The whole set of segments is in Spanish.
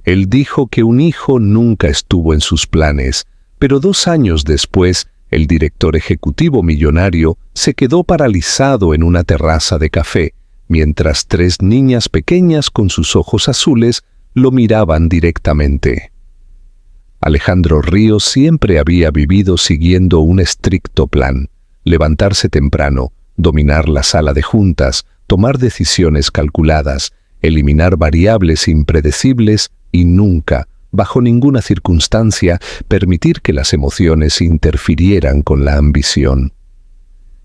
Él dijo que un hijo nunca estuvo en sus planes, pero 2 años después, el director ejecutivo millonario se quedó paralizado en una terraza de café, mientras 3 niñas pequeñas con sus ojos azules lo miraban directamente. Alejandro Ríos siempre había vivido siguiendo un estricto plan: levantarse temprano, dominar la sala de juntas, tomar decisiones calculadas, eliminar variables impredecibles y nunca, bajo ninguna circunstancia, permitir que las emociones interfirieran con la ambición.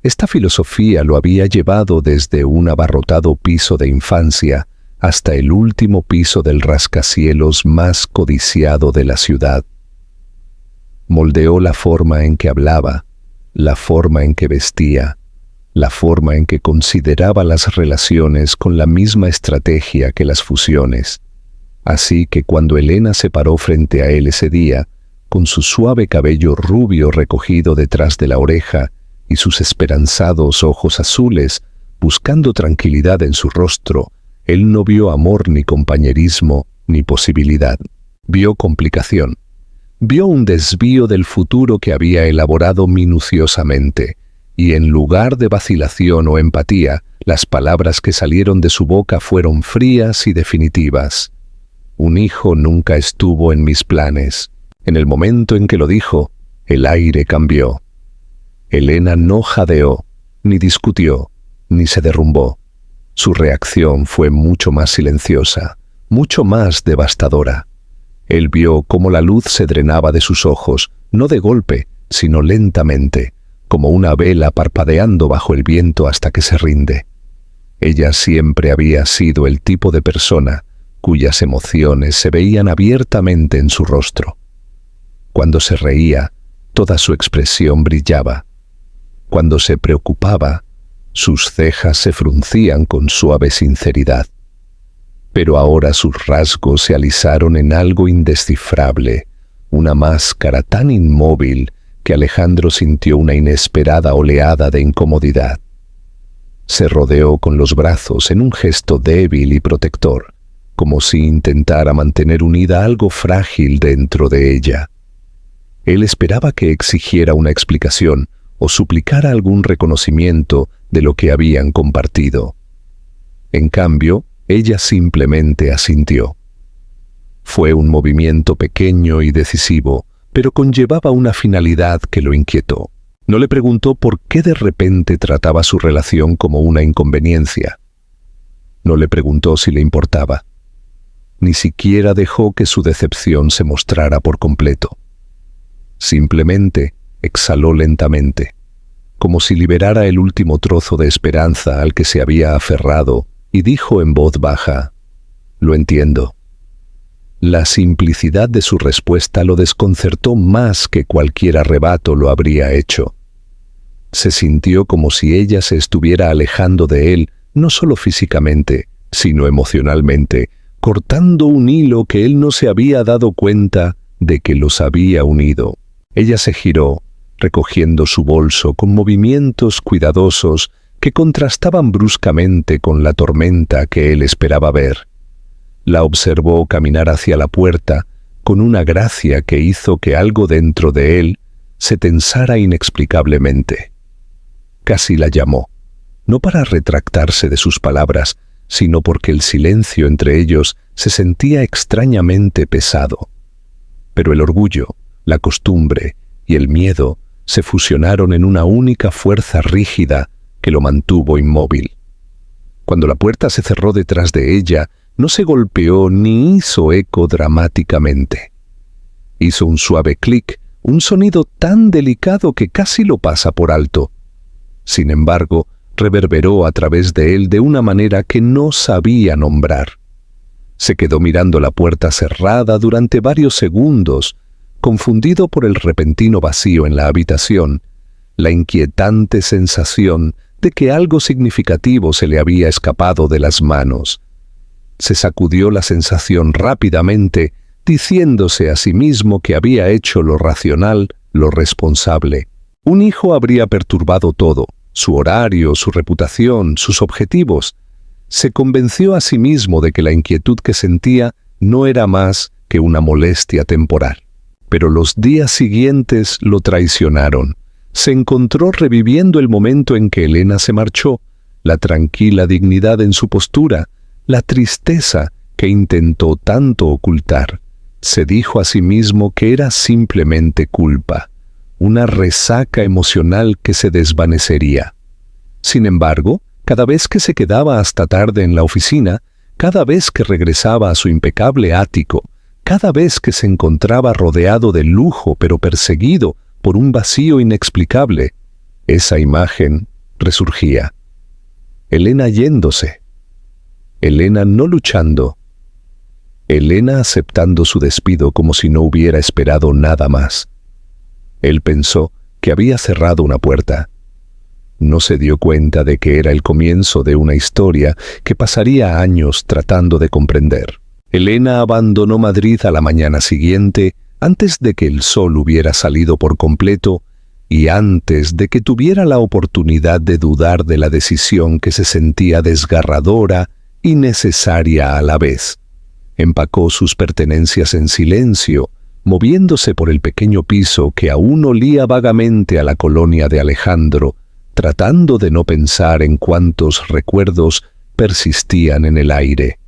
Esta filosofía lo había llevado desde un abarrotado piso de infancia hasta el último piso del rascacielos más codiciado de la ciudad. Moldeó la forma en que hablaba, la forma en que vestía, la forma en que consideraba las relaciones con la misma estrategia que las fusiones. Así que cuando Elena se paró frente a él ese día, con su suave cabello rubio recogido detrás de la oreja y sus esperanzados ojos azules, buscando tranquilidad en su rostro, él no vio amor ni compañerismo ni posibilidad. Vio complicación. Vio un desvío del futuro que había elaborado minuciosamente, y en lugar de vacilación o empatía, las palabras que salieron de su boca fueron frías y definitivas. Un hijo nunca estuvo en mis planes. En el momento en que lo dijo, el aire cambió. Elena no jadeó, ni discutió, ni se derrumbó. Su reacción fue mucho más silenciosa, mucho más devastadora. Él vio cómo la luz se drenaba de sus ojos, no de golpe, sino lentamente, como una vela parpadeando bajo el viento hasta que se rinde. Ella siempre había sido el tipo de persona cuyas emociones se veían abiertamente en su rostro. Cuando se reía, toda su expresión brillaba. Cuando se preocupaba, sus cejas se fruncían con suave sinceridad. Pero ahora sus rasgos se alisaron en algo indescifrable, una máscara tan inmóvil que Alejandro sintió una inesperada oleada de incomodidad. Se rodeó con los brazos en un gesto débil y protector, como si intentara mantener unida algo frágil dentro de ella. Él esperaba que exigiera una explicación o suplicara algún reconocimiento de lo que habían compartido. En cambio, ella simplemente asintió. Fue un movimiento pequeño y decisivo, pero conllevaba una finalidad que lo inquietó. No le preguntó por qué de repente trataba su relación como una inconveniencia. No le preguntó si le importaba. Ni siquiera dejó que su decepción se mostrara por completo. Simplemente exhaló lentamente, como si liberara el último trozo de esperanza al que se había aferrado, y dijo en voz baja: «Lo entiendo». La simplicidad de su respuesta lo desconcertó más que cualquier arrebato lo habría hecho. Se sintió como si ella se estuviera alejando de él, no solo físicamente, sino emocionalmente, cortando un hilo que él no se había dado cuenta de que los había unido. Ella se giró, recogiendo su bolso con movimientos cuidadosos que contrastaban bruscamente con la tormenta que él esperaba ver. La observó caminar hacia la puerta con una gracia que hizo que algo dentro de él se tensara inexplicablemente. Casi la llamó, no para retractarse de sus palabras, sino porque el silencio entre ellos se sentía extrañamente pesado. Pero el orgullo, la costumbre y el miedo se fusionaron en una única fuerza rígida que lo mantuvo inmóvil. Cuando la puerta se cerró detrás de ella, no se golpeó ni hizo eco dramáticamente. Hizo un suave clic, un sonido tan delicado que casi lo pasa por alto. Sin embargo, reverberó a través de él de una manera que no sabía nombrar. Se quedó mirando la puerta cerrada durante varios segundos, confundido por el repentino vacío en la habitación, la inquietante sensación de que algo significativo se le había escapado de las manos. Se sacudió la sensación rápidamente, diciéndose a sí mismo que había hecho lo racional, lo responsable. Un hijo habría perturbado todo: su horario, su reputación, sus objetivos. Se convenció a sí mismo de que la inquietud que sentía no era más que una molestia temporal. Pero los días siguientes lo traicionaron. Se encontró reviviendo el momento en que Elena se marchó, la tranquila dignidad en su postura, la tristeza que intentó tanto ocultar. Se dijo a sí mismo que era simplemente culpa, una resaca emocional que se desvanecería. Sin embargo, cada vez que se quedaba hasta tarde en la oficina, cada vez que regresaba a su impecable ático, cada vez que se encontraba rodeado de lujo pero perseguido por un vacío inexplicable, esa imagen resurgía. Elena yéndose, Elena no luchando, Elena aceptando su despido como si no hubiera esperado nada más. Él pensó que había cerrado una puerta. No se dio cuenta de que era el comienzo de una historia que pasaría años tratando de comprender. Elena abandonó Madrid a la mañana siguiente, antes de que el sol hubiera salido por completo y antes de que tuviera la oportunidad de dudar de la decisión que se sentía desgarradora y necesaria a la vez. Empacó sus pertenencias en silencio, moviéndose por el pequeño piso que aún olía vagamente a la colonia de Alejandro, tratando de no pensar en cuántos recuerdos persistían en el aire.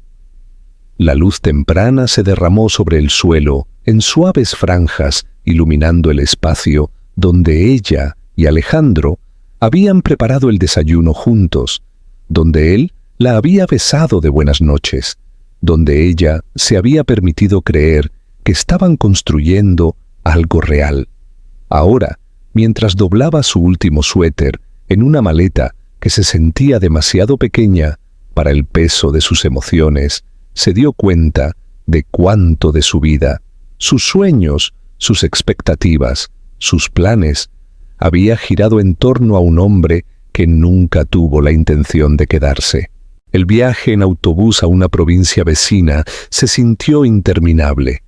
La luz temprana se derramó sobre el suelo, en suaves franjas, iluminando el espacio donde ella y Alejandro habían preparado el desayuno juntos, donde él la había besado de buenas noches, donde ella se había permitido creer que estaban construyendo algo real. Ahora, mientras doblaba su último suéter en una maleta que se sentía demasiado pequeña para el peso de sus emociones, se dio cuenta de cuánto de su vida, sus sueños, sus expectativas, sus planes, había girado en torno a un hombre que nunca tuvo la intención de quedarse. El viaje en autobús a una provincia vecina se sintió interminable.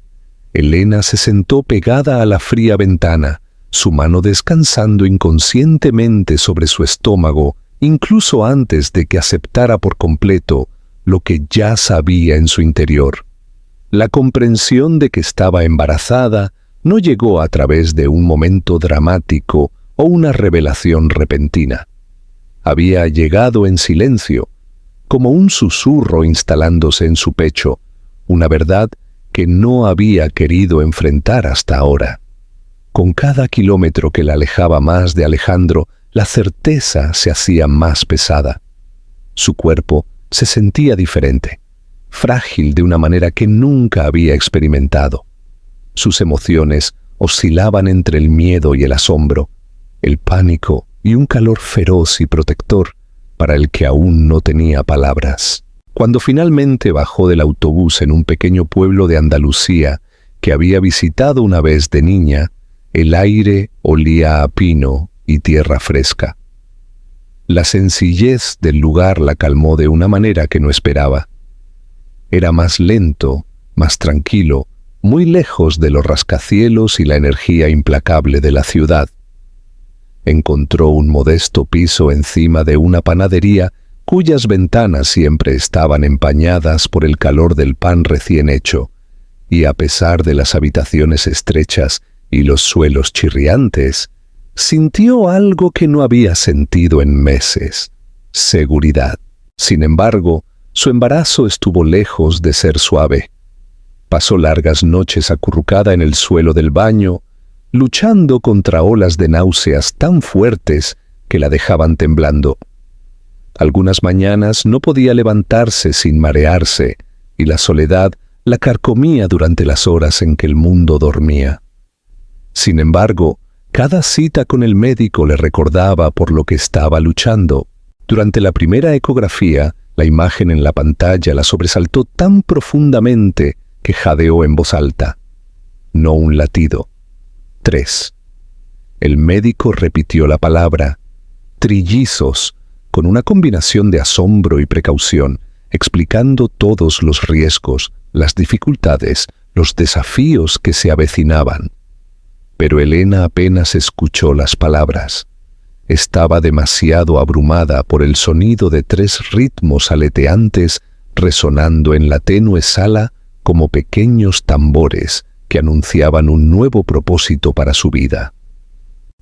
Elena se sentó pegada a la fría ventana, su mano descansando inconscientemente sobre su estómago, incluso antes de que aceptara por completo lo que ya sabía en su interior. La comprensión de que estaba embarazada no llegó a través de un momento dramático o una revelación repentina. Había llegado en silencio, como un susurro instalándose en su pecho, una verdad que no había querido enfrentar hasta ahora. Con cada kilómetro que la alejaba más de Alejandro, la certeza se hacía más pesada. Su cuerpo se sentía diferente, frágil de una manera que nunca había experimentado. Sus emociones oscilaban entre el miedo y el asombro, el pánico y un calor feroz y protector para el que aún no tenía palabras. Cuando finalmente bajó del autobús en un pequeño pueblo de Andalucía que había visitado una vez de niña, el aire olía a pino y tierra fresca. La sencillez del lugar la calmó de una manera que no esperaba. Era más lento, más tranquilo, muy lejos de los rascacielos y la energía implacable de la ciudad. Encontró un modesto piso encima de una panadería cuyas ventanas siempre estaban empañadas por el calor del pan recién hecho, y a pesar de las habitaciones estrechas y los suelos chirriantes, sintió algo que no había sentido en meses: seguridad. Sin embargo, su embarazo estuvo lejos de ser suave. Pasó largas noches acurrucada en el suelo del baño, luchando contra olas de náuseas tan fuertes que la dejaban temblando. Algunas mañanas no podía levantarse sin marearse, y la soledad la carcomía durante las horas en que el mundo dormía. Sin embargo, cada cita con el médico le recordaba por lo que estaba luchando. Durante la primera ecografía, la imagen en la pantalla la sobresaltó tan profundamente que jadeó en voz alta. No un latido. 3. El médico repitió la palabra trillizos con una combinación de asombro y precaución, explicando todos los riesgos, las dificultades, los desafíos que se avecinaban. Pero Elena apenas escuchó las palabras. Estaba demasiado abrumada por el sonido de 3 ritmos aleteantes resonando en la tenue sala como pequeños tambores que anunciaban un nuevo propósito para su vida.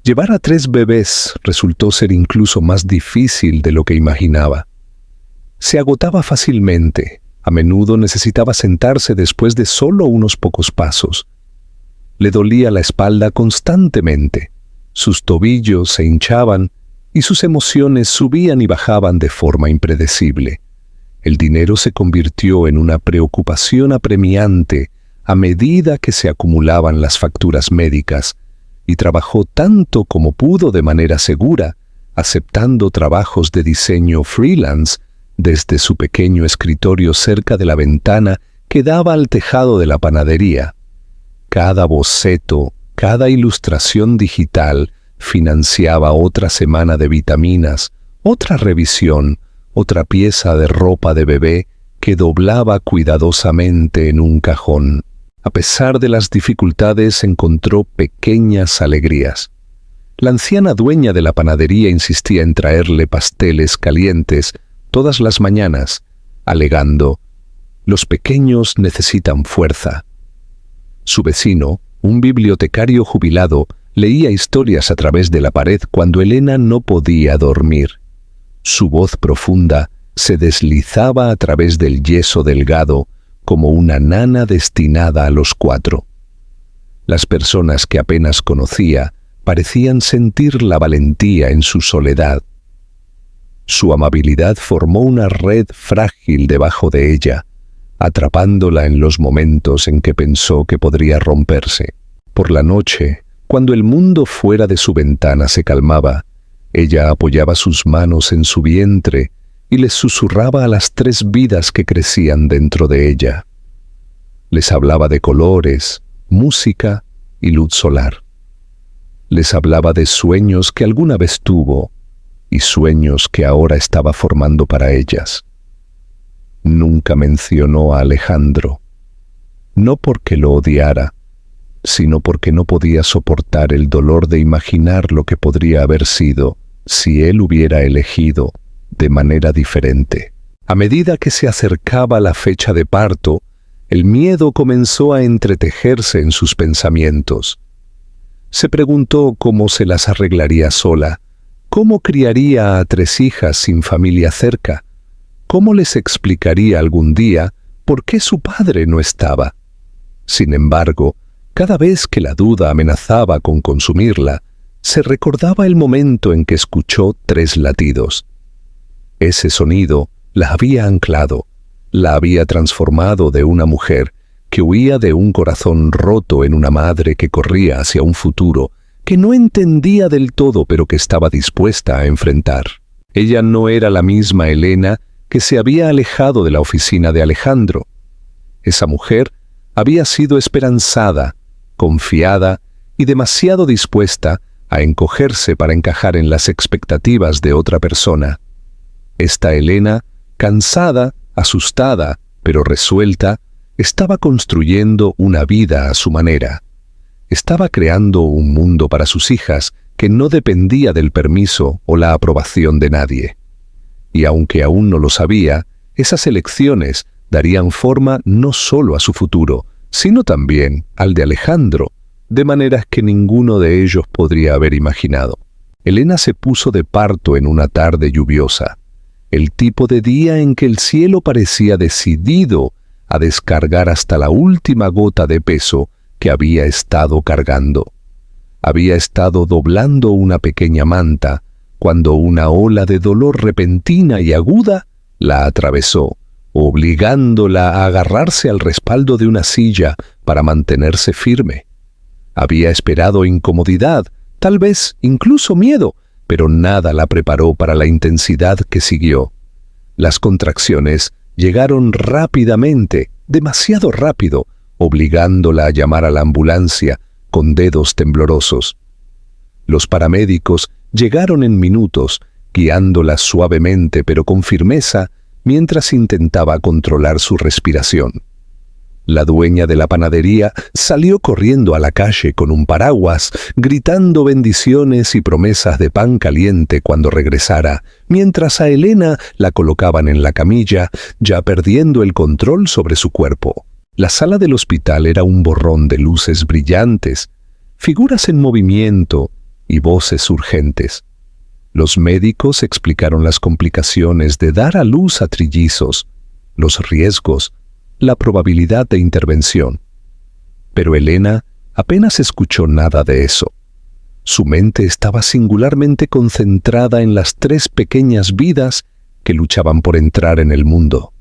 Llevar a 3 bebés resultó ser incluso más difícil de lo que imaginaba. Se agotaba fácilmente, a menudo necesitaba sentarse después de solo unos pocos pasos. Le dolía la espalda constantemente, sus tobillos se hinchaban y sus emociones subían y bajaban de forma impredecible. El dinero se convirtió en una preocupación apremiante a medida que se acumulaban las facturas médicas, y trabajó tanto como pudo de manera segura, aceptando trabajos de diseño freelance desde su pequeño escritorio cerca de la ventana que daba al tejado de la panadería. Cada boceto, cada ilustración digital financiaba otra semana de vitaminas, otra revisión, otra pieza de ropa de bebé que doblaba cuidadosamente en un cajón. A pesar de las dificultades, encontró pequeñas alegrías. La anciana dueña de la panadería insistía en traerle pasteles calientes todas las mañanas, alegando: «Los pequeños necesitan fuerza». Su vecino, un bibliotecario jubilado, leía historias a través de la pared cuando Elena no podía dormir. Su voz profunda se deslizaba a través del yeso delgado, como una nana destinada a los 4. Las personas que apenas conocía parecían sentir la valentía en su soledad. Su amabilidad formó una red frágil debajo de ella, atrapándola en los momentos en que pensó que podría romperse. Por la noche, cuando el mundo fuera de su ventana se calmaba, ella apoyaba sus manos en su vientre y les susurraba a las 3 vidas que crecían dentro de ella. Les hablaba de colores, música y luz solar. Les hablaba de sueños que alguna vez tuvo y sueños que ahora estaba formando para ellas. Nunca mencionó a Alejandro, no porque lo odiara, sino porque no podía soportar el dolor de imaginar lo que podría haber sido si él hubiera elegido de manera diferente. A medida que se acercaba la fecha de parto, el miedo comenzó a entretejerse en sus pensamientos. Se preguntó cómo se las arreglaría sola, cómo criaría a 3 hijas sin familia cerca, cómo les explicaría algún día por qué su padre no estaba. Sin embargo, cada vez que la duda amenazaba con consumirla, se recordaba el momento en que escuchó 3 latidos. Ese sonido la había anclado, la había transformado de una mujer que huía de un corazón roto en una madre que corría hacia un futuro que no entendía del todo pero que estaba dispuesta a enfrentar. Ella no era la misma Elena que se había alejado de la oficina de Alejandro. Esa mujer había sido esperanzada, confiada y demasiado dispuesta a encogerse para encajar en las expectativas de otra persona. Esta Elena, cansada, asustada, pero resuelta, estaba construyendo una vida a su manera. Estaba creando un mundo para sus hijas que no dependía del permiso o la aprobación de nadie. Y aunque aún no lo sabía, esas elecciones darían forma no solo a su futuro, sino también al de Alejandro, de maneras que ninguno de ellos podría haber imaginado. Elena se puso de parto en una tarde lluviosa, el tipo de día en que el cielo parecía decidido a descargar hasta la última gota de peso que había estado cargando. Había estado doblando una pequeña manta cuando una ola de dolor repentina y aguda la atravesó, obligándola a agarrarse al respaldo de una silla para mantenerse firme. Había esperado incomodidad, tal vez incluso miedo, pero nada la preparó para la intensidad que siguió. Las contracciones llegaron rápidamente, demasiado rápido, obligándola a llamar a la ambulancia con dedos temblorosos. Los paramédicos llegaron en minutos, guiándola suavemente pero con firmeza mientras intentaba controlar su respiración. La dueña de la panadería salió corriendo a la calle con un paraguas, gritando bendiciones y promesas de pan caliente cuando regresara, mientras a Elena la colocaban en la camilla, ya perdiendo el control sobre su cuerpo. La sala del hospital era un borrón de luces brillantes, figuras en movimiento y voces urgentes. Los médicos explicaron las complicaciones de dar a luz a trillizos, los riesgos, la probabilidad de intervención. Pero Elena apenas escuchó nada de eso. Su mente estaba singularmente concentrada en las 3 pequeñas vidas que luchaban por entrar en el mundo.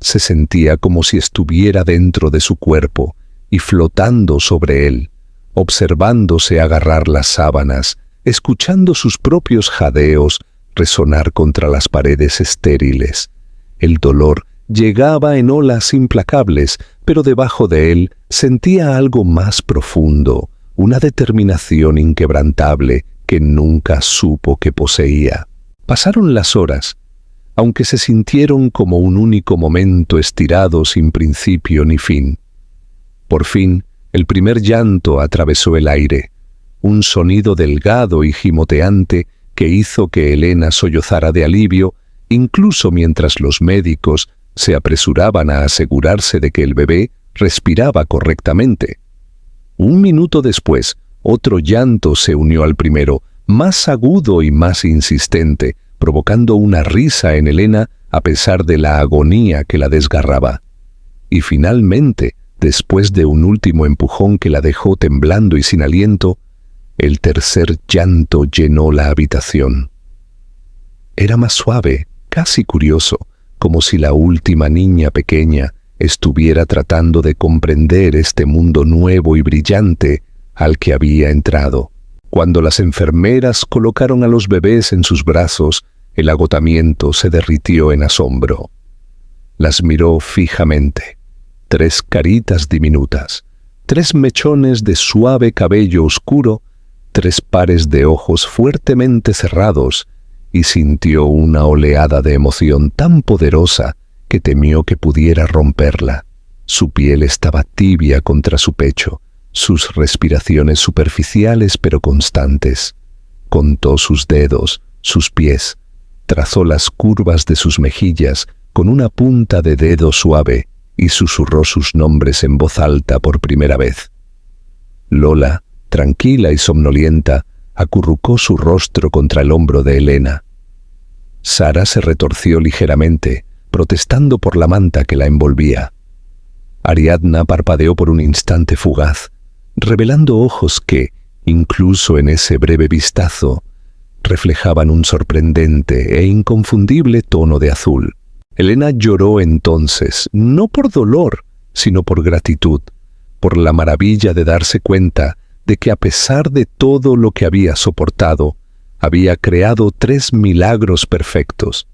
Se sentía como si estuviera dentro de su cuerpo y flotando sobre él, observándose agarrar las sábanas, escuchando sus propios jadeos resonar contra las paredes estériles. El dolor llegaba en olas implacables, pero debajo de él sentía algo más profundo, una determinación inquebrantable que nunca supo que poseía. Pasaron las horas, aunque se sintieron como un único momento estirado sin principio ni fin. Por fin, el primer llanto atravesó el aire, un sonido delgado y gimoteante que hizo que Elena sollozara de alivio, incluso mientras los médicos se apresuraban a asegurarse de que el bebé respiraba correctamente. Un minuto después, otro llanto se unió al primero, más agudo y más insistente, provocando una risa en Elena a pesar de la agonía que la desgarraba. Y finalmente, después de un último empujón que la dejó temblando y sin aliento, el tercer llanto llenó la habitación. Era más suave, casi curioso, como si la última niña pequeña estuviera tratando de comprender este mundo nuevo y brillante al que había entrado. Cuando las enfermeras colocaron a los bebés en sus brazos, el agotamiento se derritió en asombro. Las miró fijamente. 3 caritas diminutas, 3 mechones de suave cabello oscuro, 3 pares de ojos fuertemente cerrados, y sintió una oleada de emoción tan poderosa que temió que pudiera romperla. Su piel estaba tibia contra su pecho, sus respiraciones superficiales pero constantes. Contó sus dedos, sus pies, trazó las curvas de sus mejillas con una punta de dedo suave y susurró sus nombres en voz alta por primera vez. Lola, tranquila y somnolienta, acurrucó su rostro contra el hombro de Elena. Sara se retorció ligeramente, protestando por la manta que la envolvía. Ariadna parpadeó por un instante fugaz, revelando ojos que, incluso en ese breve vistazo, reflejaban un sorprendente e inconfundible tono de azul. Elena lloró entonces, no por dolor, sino por gratitud, por la maravilla de darse cuenta de que a pesar de todo lo que había soportado, había creado 3 milagros perfectos.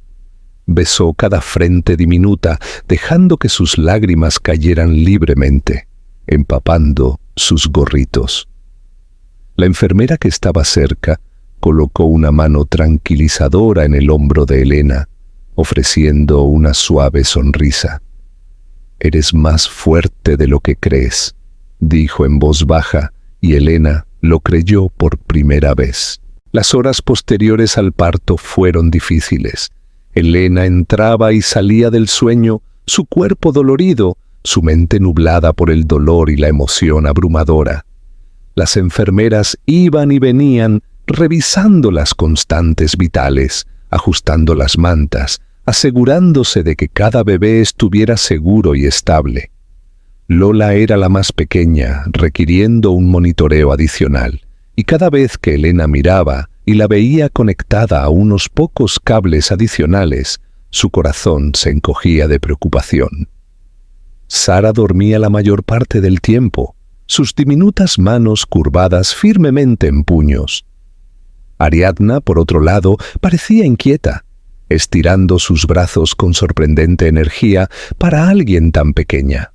Besó cada frente diminuta, dejando que sus lágrimas cayeran libremente, empapando sus gorritos. La enfermera que estaba cerca colocó una mano tranquilizadora en el hombro de Elena, ofreciendo una suave sonrisa. «Eres más fuerte de lo que crees», dijo en voz baja, y Elena lo creyó por primera vez. Las horas posteriores al parto fueron difíciles. Elena entraba y salía del sueño, su cuerpo dolorido, su mente nublada por el dolor y la emoción abrumadora. Las enfermeras iban y venían, revisando las constantes vitales, ajustando las mantas, asegurándose de que cada bebé estuviera seguro y estable. Lola era la más pequeña, requiriendo un monitoreo adicional, y cada vez que Elena miraba y la veía conectada a unos pocos cables adicionales, su corazón se encogía de preocupación. Sara dormía la mayor parte del tiempo, sus diminutas manos curvadas firmemente en puños. Ariadna, por otro lado, parecía inquieta, estirando sus brazos con sorprendente energía para alguien tan pequeña.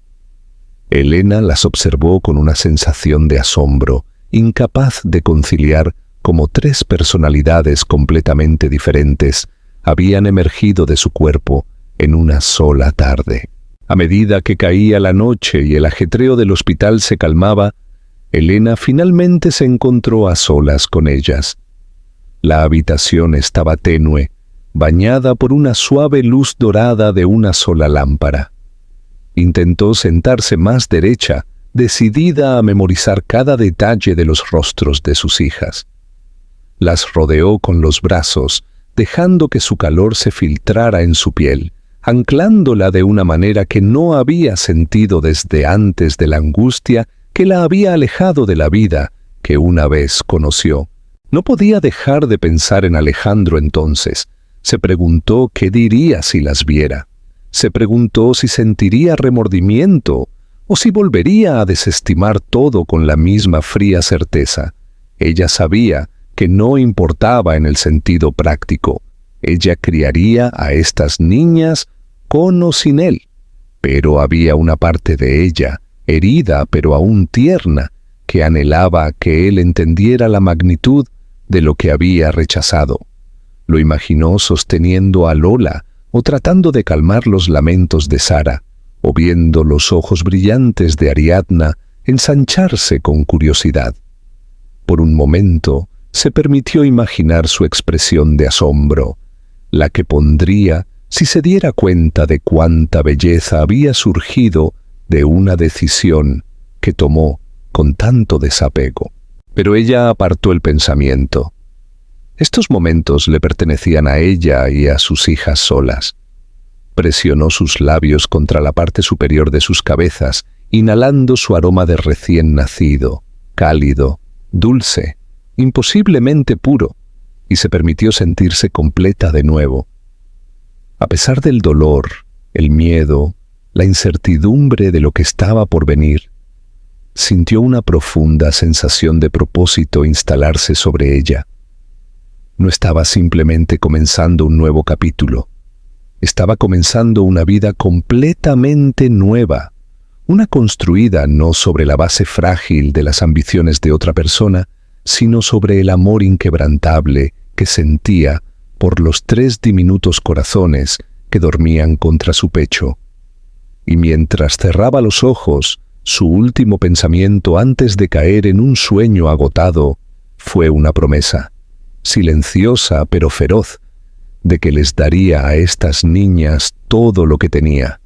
Elena las observó con una sensación de asombro, incapaz de conciliar cómo 3 personalidades completamente diferentes habían emergido de su cuerpo en una sola tarde. A medida que caía la noche y el ajetreo del hospital se calmaba, Elena finalmente se encontró a solas con ellas. La habitación estaba tenue, bañada por una suave luz dorada de una sola lámpara. Intentó sentarse más derecha, decidida a memorizar cada detalle de los rostros de sus hijas. Las rodeó con los brazos, dejando que su calor se filtrara en su piel, anclándola de una manera que no había sentido desde antes de la angustia que la había alejado de la vida que una vez conoció. No podía dejar de pensar en Alejandro entonces. Se preguntó qué diría si las viera. Se preguntó si sentiría remordimiento o si volvería a desestimar todo con la misma fría certeza. Ella sabía que no importaba en el sentido práctico. Ella criaría a estas niñas con o sin él. Pero había una parte de ella, herida pero aún tierna, que anhelaba que él entendiera la magnitud de lo que había rechazado. Lo imaginó sosteniendo a Lola, o tratando de calmar los lamentos de Sara, o viendo los ojos brillantes de Ariadna ensancharse con curiosidad. Por un momento se permitió imaginar su expresión de asombro, la que pondría si se diera cuenta de cuánta belleza había surgido de una decisión que tomó con tanto desapego. Pero ella apartó el pensamiento. Estos momentos le pertenecían a ella y a sus hijas solas. Presionó sus labios contra la parte superior de sus cabezas, inhalando su aroma de recién nacido, cálido, dulce, imposiblemente puro, y se permitió sentirse completa de nuevo. A pesar del dolor, el miedo, la incertidumbre de lo que estaba por venir, sintió una profunda sensación de propósito instalarse sobre ella. No estaba simplemente comenzando un nuevo capítulo. Estaba comenzando una vida completamente nueva, una construida no sobre la base frágil de las ambiciones de otra persona, sino sobre el amor inquebrantable que sentía por los 3 diminutos corazones que dormían contra su pecho. Y mientras cerraba los ojos, su último pensamiento antes de caer en un sueño agotado fue una promesa, silenciosa pero feroz, de que les daría a estas niñas todo lo que tenía,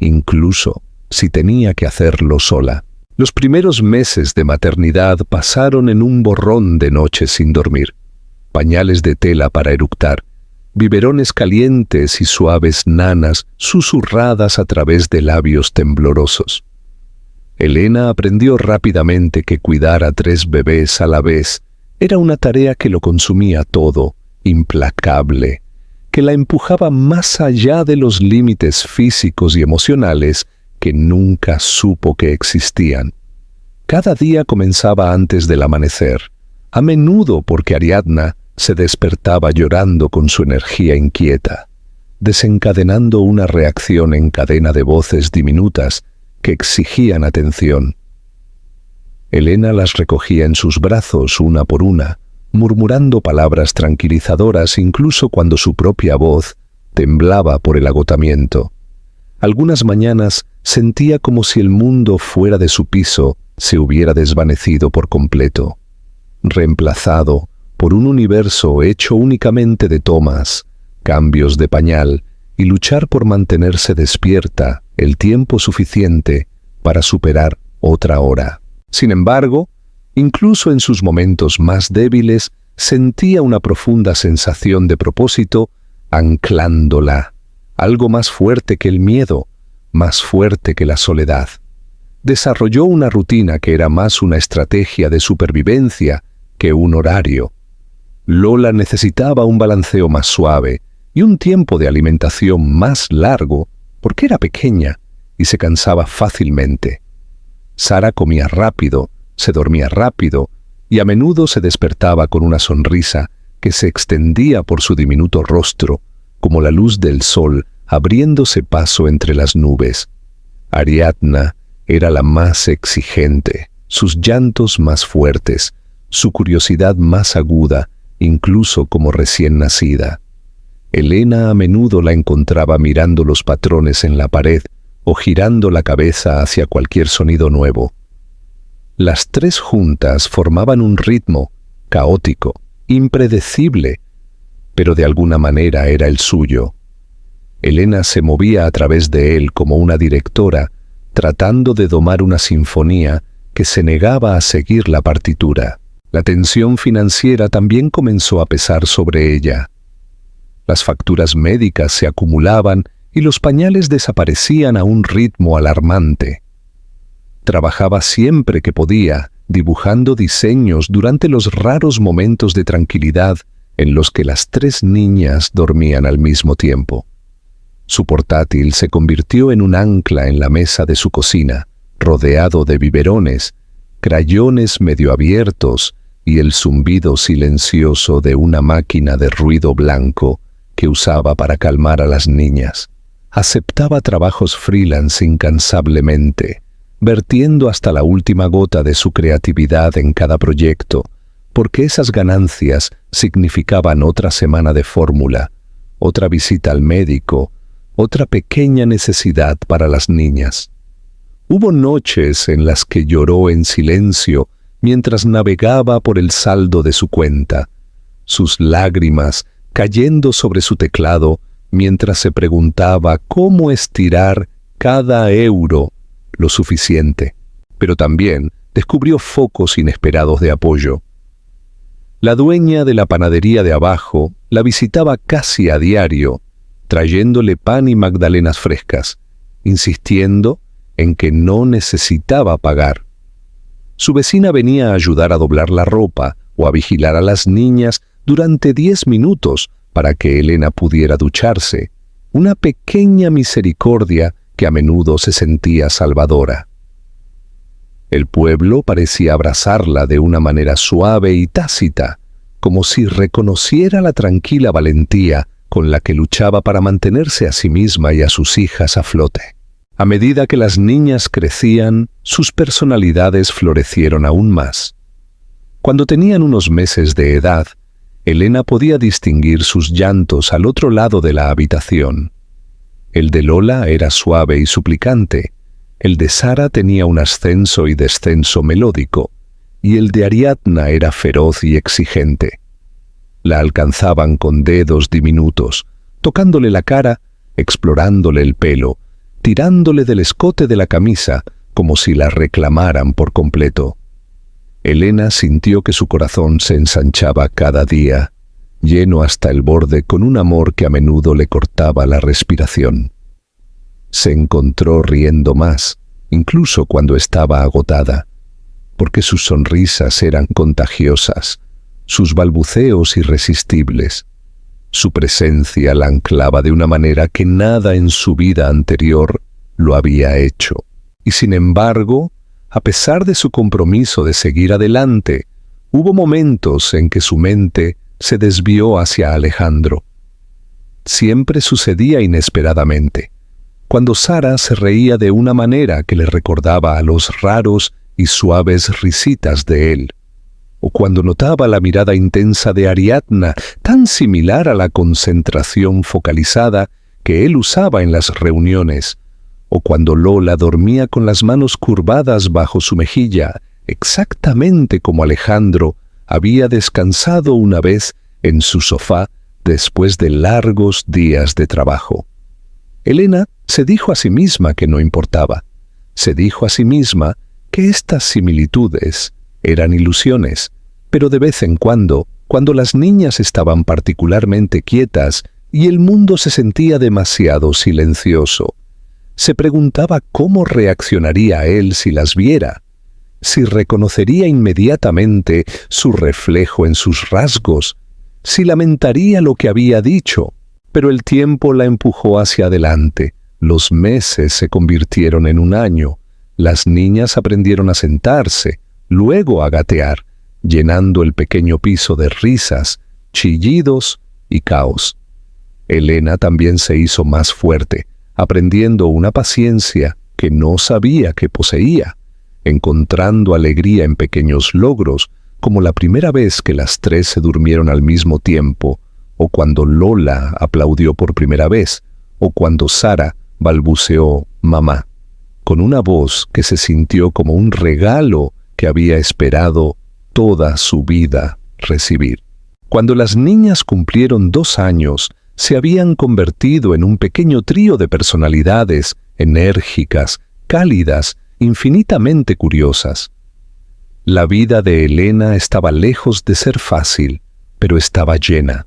incluso si tenía que hacerlo sola. Los primeros meses de maternidad pasaron en un borrón de noches sin dormir, pañales de tela para eructar, biberones calientes y suaves nanas susurradas a través de labios temblorosos. Elena aprendió rápidamente que cuidar a 3 bebés a la vez era una tarea que lo consumía todo, implacable, que la empujaba más allá de los límites físicos y emocionales que nunca supo que existían. Cada día comenzaba antes del amanecer, a menudo porque Ariadna se despertaba llorando con su energía inquieta, desencadenando una reacción en cadena de voces diminutas que exigían atención. Elena las recogía en sus brazos una por una, murmurando palabras tranquilizadoras incluso cuando su propia voz temblaba por el agotamiento. Algunas mañanas sentía como si el mundo fuera de su piso se hubiera desvanecido por completo, reemplazado por un universo hecho únicamente de tomas, cambios de pañal y luchar por mantenerse despierta el tiempo suficiente para superar otra hora. Sin embargo, incluso en sus momentos más débiles, sentía una profunda sensación de propósito anclándola, algo más fuerte que el miedo, más fuerte que la soledad. Desarrolló una rutina que era más una estrategia de supervivencia que un horario. Lola necesitaba un balanceo más suave y un tiempo de alimentación más largo porque era pequeña y se cansaba fácilmente. Sara comía rápido, se dormía rápido y a menudo se despertaba con una sonrisa que se extendía por su diminuto rostro como la luz del sol abriéndose paso entre las nubes. Ariadna era la más exigente, sus llantos más fuertes, su curiosidad más aguda, incluso como recién nacida. Elena a menudo la encontraba mirando los patrones en la pared o girando la cabeza hacia cualquier sonido nuevo. Las 3 juntas formaban un ritmo caótico, impredecible, pero de alguna manera era el suyo. Elena se movía a través de él como una directora tratando de domar una sinfonía que se negaba a seguir la partitura. La tensión financiera también comenzó a pesar sobre ella. Las facturas médicas se acumulaban y los pañales desaparecían a un ritmo alarmante. Trabajaba siempre que podía, dibujando diseños durante los raros momentos de tranquilidad en los que las 3 niñas dormían al mismo tiempo. Su portátil se convirtió en un ancla en la mesa de su cocina, rodeado de biberones, crayones medio abiertos y el zumbido silencioso de una máquina de ruido blanco que usaba para calmar a las niñas. Aceptaba trabajos freelance incansablemente, vertiendo hasta la última gota de su creatividad en cada proyecto, porque esas ganancias significaban otra semana de fórmula, otra visita al médico, otra pequeña necesidad para las niñas. Hubo noches en las que lloró en silencio mientras navegaba por el saldo de su cuenta, sus lágrimas cayendo sobre su teclado mientras se preguntaba cómo estirar cada euro lo suficiente, pero también descubrió focos inesperados de apoyo. La dueña de la panadería de abajo la visitaba casi a diario, trayéndole pan y magdalenas frescas, insistiendo en que no necesitaba pagar. Su vecina venía a ayudar a doblar la ropa o a vigilar a las niñas durante 10 minutos para que Elena pudiera ducharse, una pequeña misericordia que a menudo se sentía salvadora. El pueblo parecía abrazarla de una manera suave y tácita, como si reconociera la tranquila valentía con la que luchaba para mantenerse a sí misma y a sus hijas a flote. A medida que las niñas crecían, sus personalidades florecieron aún más. Cuando tenían unos meses de edad, Elena podía distinguir sus llantos al otro lado de la habitación. El de Lola era suave y suplicante, el de Sara tenía un ascenso y descenso melódico, y el de Ariadna era feroz y exigente. La alcanzaban con dedos diminutos, tocándole la cara, explorándole el pelo, tirándole del escote de la camisa como si la reclamaran por completo. Elena sintió que su corazón se ensanchaba cada día, lleno hasta el borde con un amor que a menudo le cortaba la respiración. Se encontró riendo más, incluso cuando estaba agotada, porque sus sonrisas eran contagiosas, sus balbuceos irresistibles. Su presencia la anclaba de una manera que nada en su vida anterior lo había hecho. Y sin embargo, a pesar de su compromiso de seguir adelante, hubo momentos en que su mente se desvió hacia Alejandro. Siempre sucedía inesperadamente, cuando Sara se reía de una manera que le recordaba a los raros y suaves risitas de él, o cuando notaba la mirada intensa de Ariadna, tan similar a la concentración focalizada que él usaba en las reuniones, o cuando Lola dormía con las manos curvadas bajo su mejilla, exactamente como Alejandro había descansado una vez en su sofá después de largos días de trabajo. Elena se dijo a sí misma que no importaba. Se dijo a sí misma que estas similitudes eran ilusiones, pero de vez en cuando las niñas estaban particularmente quietas y el mundo se sentía demasiado silencioso, se preguntaba cómo reaccionaría él si las viera, si reconocería inmediatamente su reflejo en sus rasgos, si lamentaría lo que había dicho, pero el tiempo la empujó hacia adelante. Los meses se convirtieron en un año. Las niñas aprendieron a sentarse, luego a gatear, llenando el pequeño piso de risas, chillidos y caos. Elena también se hizo más fuerte, aprendiendo una paciencia que no sabía que poseía, encontrando alegría en pequeños logros, como la primera vez que las 3 se durmieron al mismo tiempo, o cuando Lola aplaudió por primera vez, o cuando Sara balbuceó «mamá», con una voz que se sintió como un regalo que había esperado toda su vida recibir. Cuando las niñas cumplieron 2 años, se habían convertido en un pequeño trío de personalidades enérgicas cálidas, infinitamente curiosas. La vida de Elena estaba lejos de ser fácil, pero estaba llena.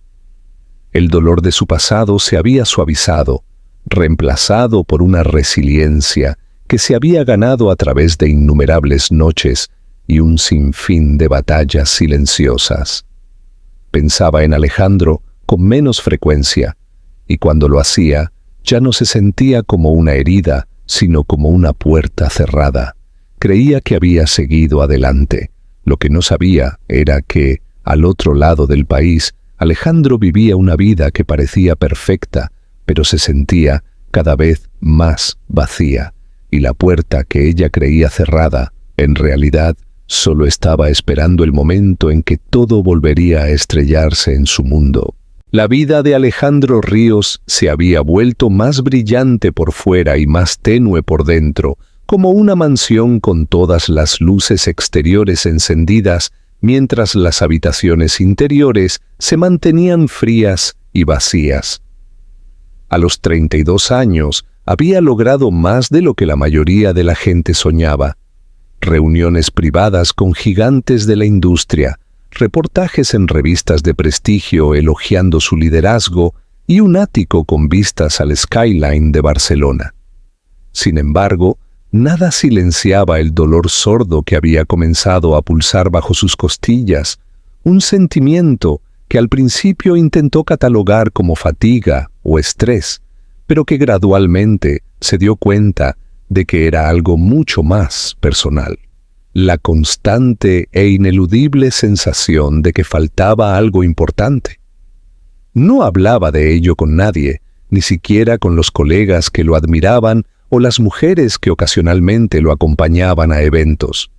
El dolor de su pasado se había suavizado, reemplazado por una resiliencia que se había ganado a través de innumerables noches y un sinfín de batallas silenciosas. Pensaba en Alejandro con menos frecuencia, y cuando lo hacía, ya no se sentía como una herida, sino como una puerta cerrada. Creía que había seguido adelante. Lo que no sabía era que, al otro lado del país, Alejandro vivía una vida que parecía perfecta, pero se sentía cada vez más vacía, y la puerta que ella creía cerrada, en realidad, solo estaba esperando el momento en que todo volvería a estrellarse en su mundo. La vida de Alejandro Ríos se había vuelto más brillante por fuera y más tenue por dentro, como una mansión con todas las luces exteriores encendidas, mientras las habitaciones interiores se mantenían frías y vacías. A los 32 años había logrado más de lo que la mayoría de la gente soñaba. Reuniones privadas con gigantes de la industria, reportajes en revistas de prestigio elogiando su liderazgo y un ático con vistas al skyline de Barcelona. Sin embargo, nada silenciaba el dolor sordo que había comenzado a pulsar bajo sus costillas, un sentimiento que al principio intentó catalogar como fatiga o estrés, pero que gradualmente se dio cuenta de que era algo mucho más personal. La constante e ineludible sensación de que faltaba algo importante. No hablaba de ello con nadie, ni siquiera con los colegas que lo admiraban o las mujeres que ocasionalmente lo acompañaban a eventos.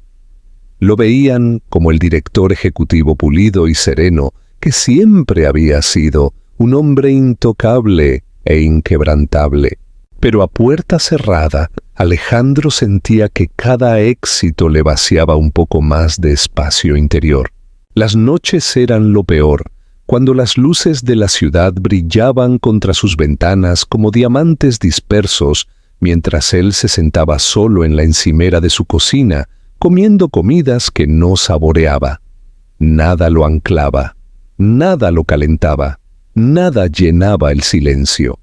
Lo veían como el director ejecutivo pulido y sereno que siempre había sido, un hombre intocable e inquebrantable. Pero a puerta cerrada, Alejandro sentía que cada éxito le vaciaba un poco más de espacio interior. Las noches eran lo peor, cuando las luces de la ciudad brillaban contra sus ventanas como diamantes dispersos, mientras él se sentaba solo en la encimera de su cocina, comiendo comidas que no saboreaba. Nada lo anclaba, nada lo calentaba, nada llenaba el silencio.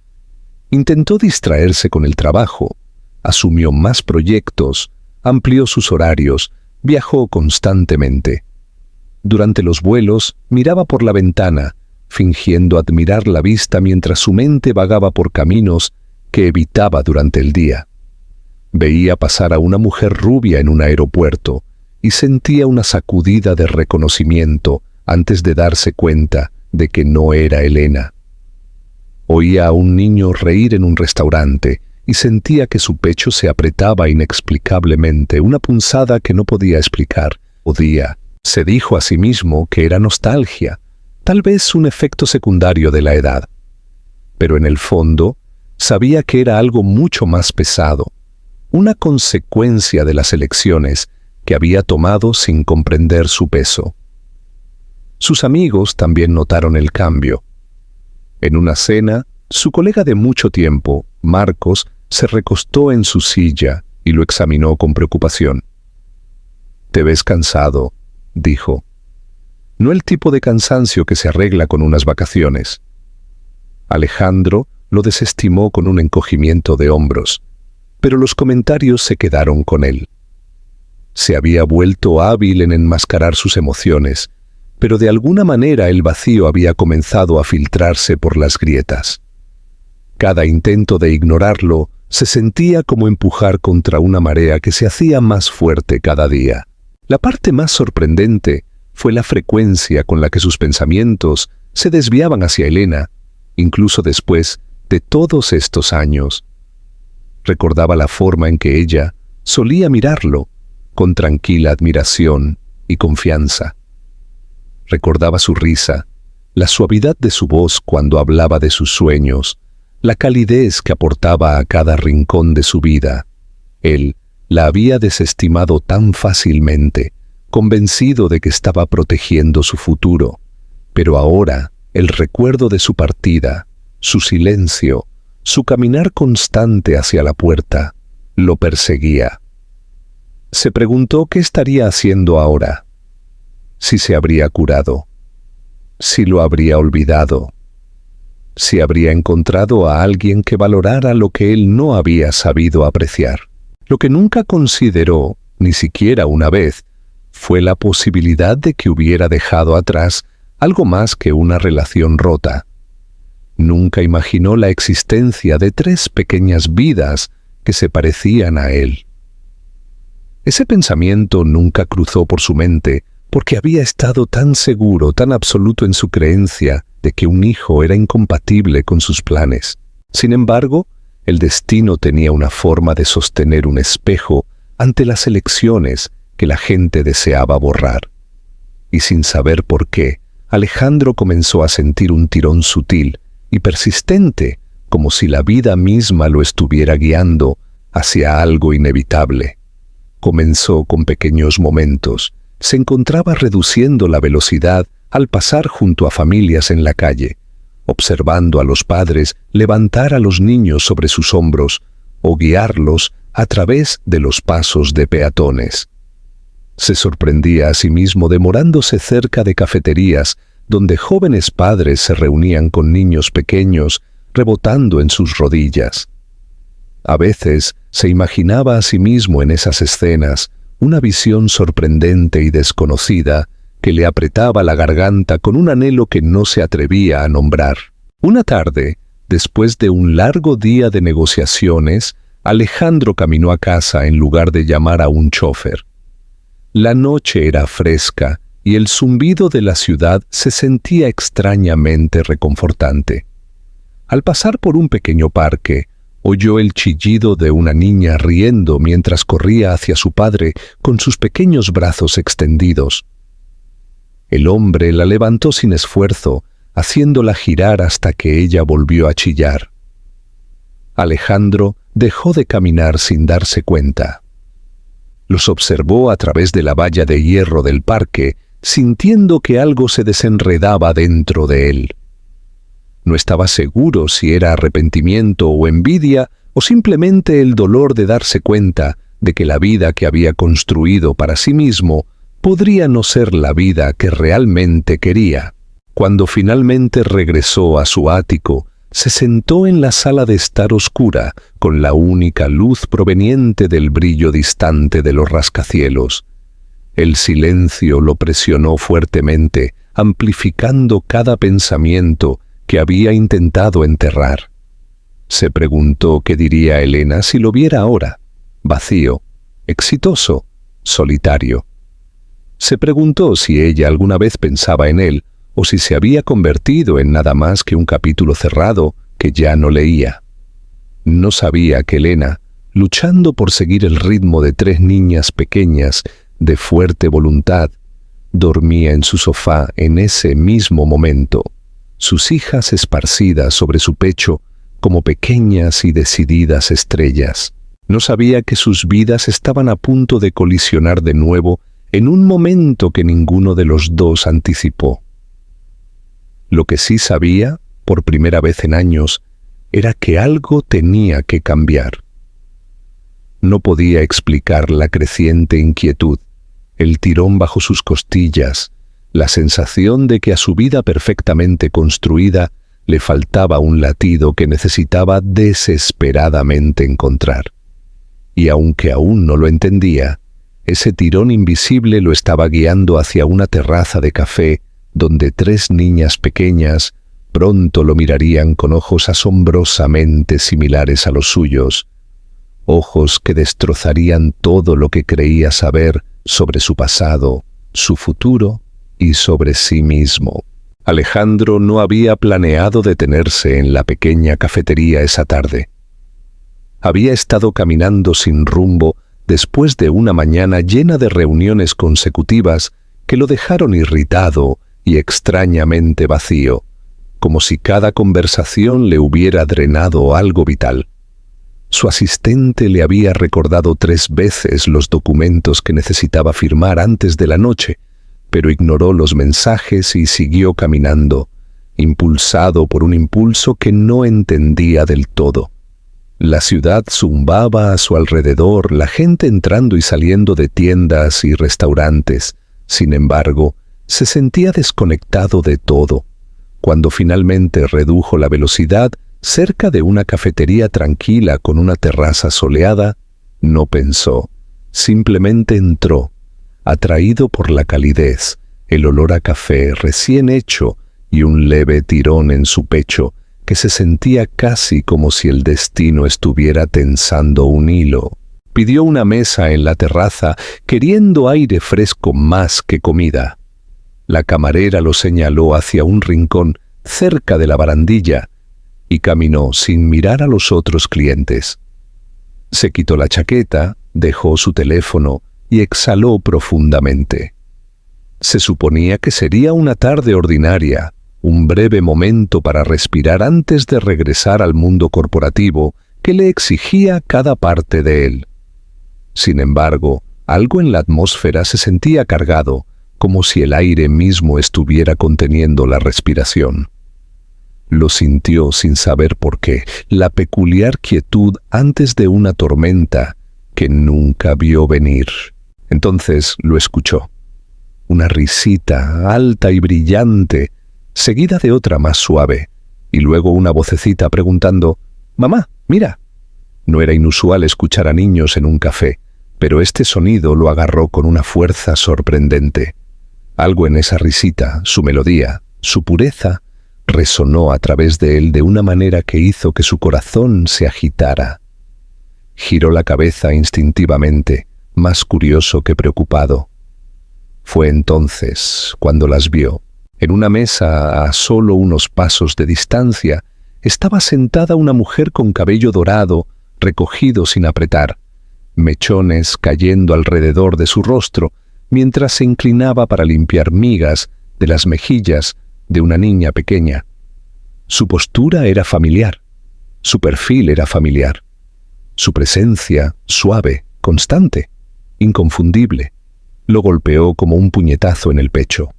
Intentó distraerse con el trabajo, asumió más proyectos, amplió sus horarios, viajó constantemente. Durante los vuelos, miraba por la ventana, fingiendo admirar la vista mientras su mente vagaba por caminos que evitaba durante el día. Veía pasar a una mujer rubia en un aeropuerto y sentía una sacudida de reconocimiento antes de darse cuenta de que no era Elena. Oía a un niño reír en un restaurante y sentía que su pecho se apretaba inexplicablemente, una punzada que no podía explicar. Se dijo a sí mismo que era nostalgia, tal vez un efecto secundario de la edad. Pero en el fondo, sabía que era algo mucho más pesado, una consecuencia de las elecciones que había tomado sin comprender su peso. Sus amigos también notaron el cambio. En una cena, su colega de mucho tiempo, Marcos, se recostó en su silla y lo examinó con preocupación. «Te ves cansado», dijo. No el tipo de cansancio que se arregla con unas vacaciones. Alejandro lo desestimó con un encogimiento de hombros, pero los comentarios se quedaron con él. Se había vuelto hábil en enmascarar sus emociones, pero de alguna manera el vacío había comenzado a filtrarse por las grietas. Cada intento de ignorarlo se sentía como empujar contra una marea que se hacía más fuerte cada día. La parte más sorprendente fue la frecuencia con la que sus pensamientos se desviaban hacia Elena, incluso después de todos estos años. Recordaba la forma en que ella solía mirarlo, con tranquila admiración y confianza. Recordaba su risa, la suavidad de su voz cuando hablaba de sus sueños, la calidez que aportaba a cada rincón de su vida. Él la había desestimado tan fácilmente, convencido de que estaba protegiendo su futuro, pero ahora el recuerdo de su partida, su silencio, su caminar constante hacia la puerta, lo perseguía. Se preguntó qué estaría haciendo ahora, si se habría curado, si lo habría olvidado, si habría encontrado a alguien que valorara lo que él no había sabido apreciar. Lo que nunca consideró, ni siquiera una vez, fue la posibilidad de que hubiera dejado atrás algo más que una relación rota. Nunca imaginó la existencia de 3 pequeñas vidas que se parecían a él. Ese pensamiento nunca cruzó por su mente porque había estado tan seguro, tan absoluto en su creencia de que un hijo era incompatible con sus planes. Sin embargo, el destino tenía una forma de sostener un espejo ante las elecciones que la gente deseaba borrar. Y sin saber por qué, Alejandro comenzó a sentir un tirón sutil y persistente, como si la vida misma lo estuviera guiando hacia algo inevitable. Comenzó con pequeños momentos. Se encontraba reduciendo la velocidad al pasar junto a familias en la calle, observando a los padres levantar a los niños sobre sus hombros o guiarlos a través de los pasos de peatones. Se sorprendía a sí mismo demorándose cerca de cafeterías donde jóvenes padres se reunían con niños pequeños rebotando en sus rodillas. A veces se imaginaba a sí mismo en esas escenas una visión sorprendente y desconocida que le apretaba la garganta con un anhelo que no se atrevía a nombrar. Una tarde, después de un largo día de negociaciones, Alejandro caminó a casa en lugar de llamar a un chofer. La noche era fresca y el zumbido de la ciudad se sentía extrañamente reconfortante. Al pasar por un pequeño parque, oyó el chillido de una niña riendo mientras corría hacia su padre con sus pequeños brazos extendidos. El hombre la levantó sin esfuerzo, haciéndola girar hasta que ella volvió a chillar. Alejandro dejó de caminar sin darse cuenta. Los observó a través de la valla de hierro del parque, sintiendo que algo se desenredaba dentro de él. No estaba seguro si era arrepentimiento o envidia o simplemente el dolor de darse cuenta de que la vida que había construido para sí mismo podría no ser la vida que realmente quería. Cuando finalmente regresó a su ático, se sentó en la sala de estar oscura, con la única luz proveniente del brillo distante de los rascacielos. El silencio lo presionó fuertemente, amplificando cada pensamiento que había intentado enterrar. Se preguntó qué diría Elena si lo viera ahora, vacío, exitoso, solitario. Se preguntó si ella alguna vez pensaba en él o si se había convertido en nada más que un capítulo cerrado que ya no leía. No sabía que Elena, luchando por seguir el ritmo de 3 niñas pequeñas de fuerte voluntad, dormía en su sofá en ese mismo momento, sus hijas esparcidas sobre su pecho como pequeñas y decididas estrellas. No sabía que sus vidas estaban a punto de colisionar de nuevo en un momento que ninguno de los dos anticipó. Lo que sí sabía, por primera vez en años, era que algo tenía que cambiar. No podía explicar la creciente inquietud, el tirón bajo sus costillas, la sensación de que a su vida perfectamente construida le faltaba un latido que necesitaba desesperadamente encontrar. Y aunque aún no lo entendía, ese tirón invisible lo estaba guiando hacia una terraza de café donde 3 niñas pequeñas pronto lo mirarían con ojos asombrosamente similares a los suyos, ojos que destrozarían todo lo que creía saber sobre su pasado, su futuro y sobre sí mismo. Alejandro no había planeado detenerse en la pequeña cafetería esa tarde. Había estado caminando sin rumbo después de una mañana llena de reuniones consecutivas que lo dejaron irritado y extrañamente vacío, como si cada conversación le hubiera drenado algo vital. Su asistente le había recordado 3 veces los documentos que necesitaba firmar antes de la noche, pero ignoró los mensajes y siguió caminando, impulsado por un impulso que no entendía del todo. La ciudad zumbaba a su alrededor, la gente entrando y saliendo de tiendas y restaurantes. Sin embargo, se sentía desconectado de todo. Cuando finalmente redujo la velocidad cerca de una cafetería tranquila con una terraza soleada, no pensó, simplemente entró, atraído por la calidez, el olor a café recién hecho y un leve tirón en su pecho que se sentía casi como si el destino estuviera tensando un hilo. Pidió una mesa en la terraza, queriendo aire fresco más que comida. La camarera lo señaló hacia un rincón cerca de la barandilla y caminó sin mirar a los otros clientes. Se quitó la chaqueta, dejó su teléfono y exhaló profundamente. Se suponía que sería una tarde ordinaria, un breve momento para respirar antes de regresar al mundo corporativo que le exigía cada parte de él. Sin embargo, algo en la atmósfera se sentía cargado, como si el aire mismo estuviera conteniendo la respiración. Lo sintió sin saber por qué, la peculiar quietud antes de una tormenta que nunca vio venir. Entonces lo escuchó. Una risita alta y brillante, seguida de otra más suave, y luego una vocecita preguntando: «Mamá, mira». No era inusual escuchar a niños en un café, pero este sonido lo agarró con una fuerza sorprendente. Algo en esa risita, su melodía, su pureza, resonó a través de él de una manera que hizo que su corazón se agitara. Giró la cabeza instintivamente, más curioso que preocupado. Fue entonces cuando las vio. En una mesa a solo unos pasos de distancia estaba sentada una mujer con cabello dorado, recogido sin apretar, mechones cayendo alrededor de su rostro, mientras se inclinaba para limpiar migas de las mejillas de una niña pequeña. Su postura era familiar, su perfil era familiar, su presencia suave, constante, inconfundible, lo golpeó como un puñetazo en el pecho.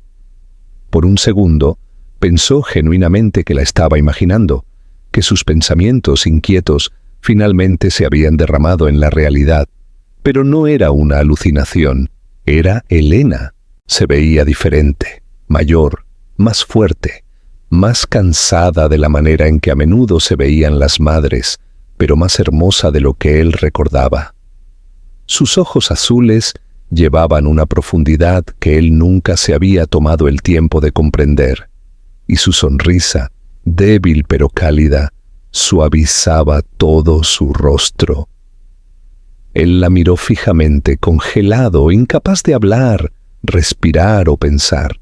Por un segundo, pensó genuinamente que la estaba imaginando, que sus pensamientos inquietos finalmente se habían derramado en la realidad. Pero no era una alucinación, era Elena. Se veía diferente, mayor, más fuerte, más cansada de la manera en que a menudo se veían las madres, pero más hermosa de lo que él recordaba. Sus ojos azules llevaban una profundidad que él nunca se había tomado el tiempo de comprender, y su sonrisa, débil pero cálida, suavizaba todo su rostro. Él la miró fijamente, congelado, incapaz de hablar, respirar o pensar.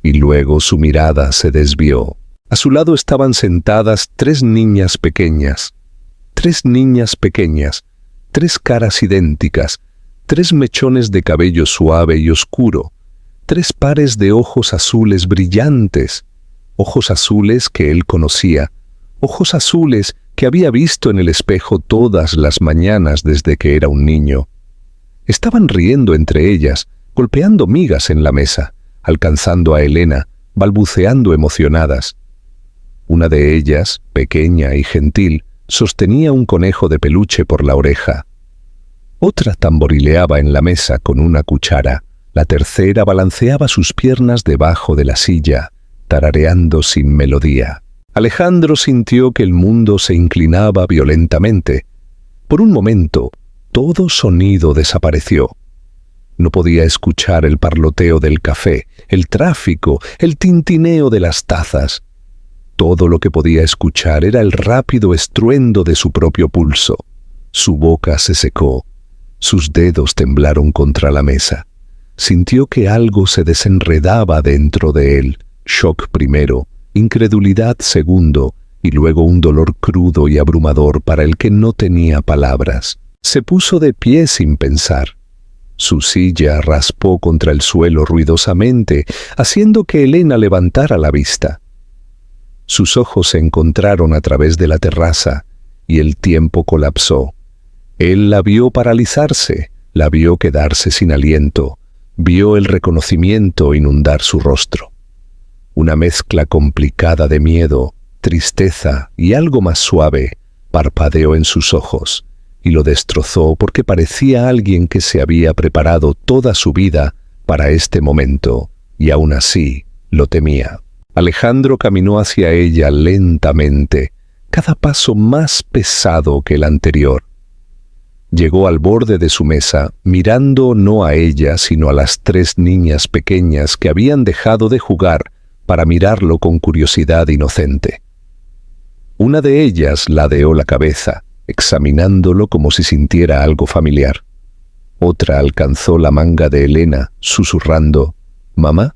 Y luego su mirada se desvió. A su lado estaban sentadas tres niñas pequeñas, tres caras idénticas, tres mechones de cabello suave y oscuro, tres pares de ojos azules brillantes, ojos azules que él conocía, ojos azules que había visto en el espejo todas las mañanas desde que era un niño. Estaban riendo entre ellas, golpeando migas en la mesa, alcanzando a Elena, balbuceando emocionadas. Una de ellas, pequeña y gentil, sostenía un conejo de peluche por la oreja. Otra tamborileaba en la mesa con una cuchara. La tercera balanceaba sus piernas debajo de la silla, tarareando sin melodía. Alejandro sintió que el mundo se inclinaba violentamente. Por un momento, todo sonido desapareció. No podía escuchar el parloteo del café, el tráfico, el tintineo de las tazas. Todo lo que podía escuchar era el rápido estruendo de su propio pulso. Su boca se secó. Sus dedos temblaron contra la mesa. Sintió que algo se desenredaba dentro de él. Shock primero, incredulidad segundo, y luego un dolor crudo y abrumador para el que no tenía palabras. Se puso de pie sin pensar. Su silla raspó contra el suelo ruidosamente, haciendo que Elena levantara la vista. Sus ojos se encontraron a través de la terraza, y el tiempo colapsó. Él la vio paralizarse, la vio quedarse sin aliento, vio el reconocimiento inundar su rostro. Una mezcla complicada de miedo, tristeza y algo más suave, parpadeó en sus ojos y lo destrozó porque parecía alguien que se había preparado toda su vida para este momento y aún así lo temía. Alejandro caminó hacia ella lentamente, cada paso más pesado que el anterior. Llegó al borde de su mesa, mirando no a ella, sino a las 3 niñas pequeñas que habían dejado de jugar para mirarlo con curiosidad inocente. Una de ellas ladeó la cabeza, examinándolo como si sintiera algo familiar. Otra alcanzó la manga de Elena, susurrando, «¿Mamá?».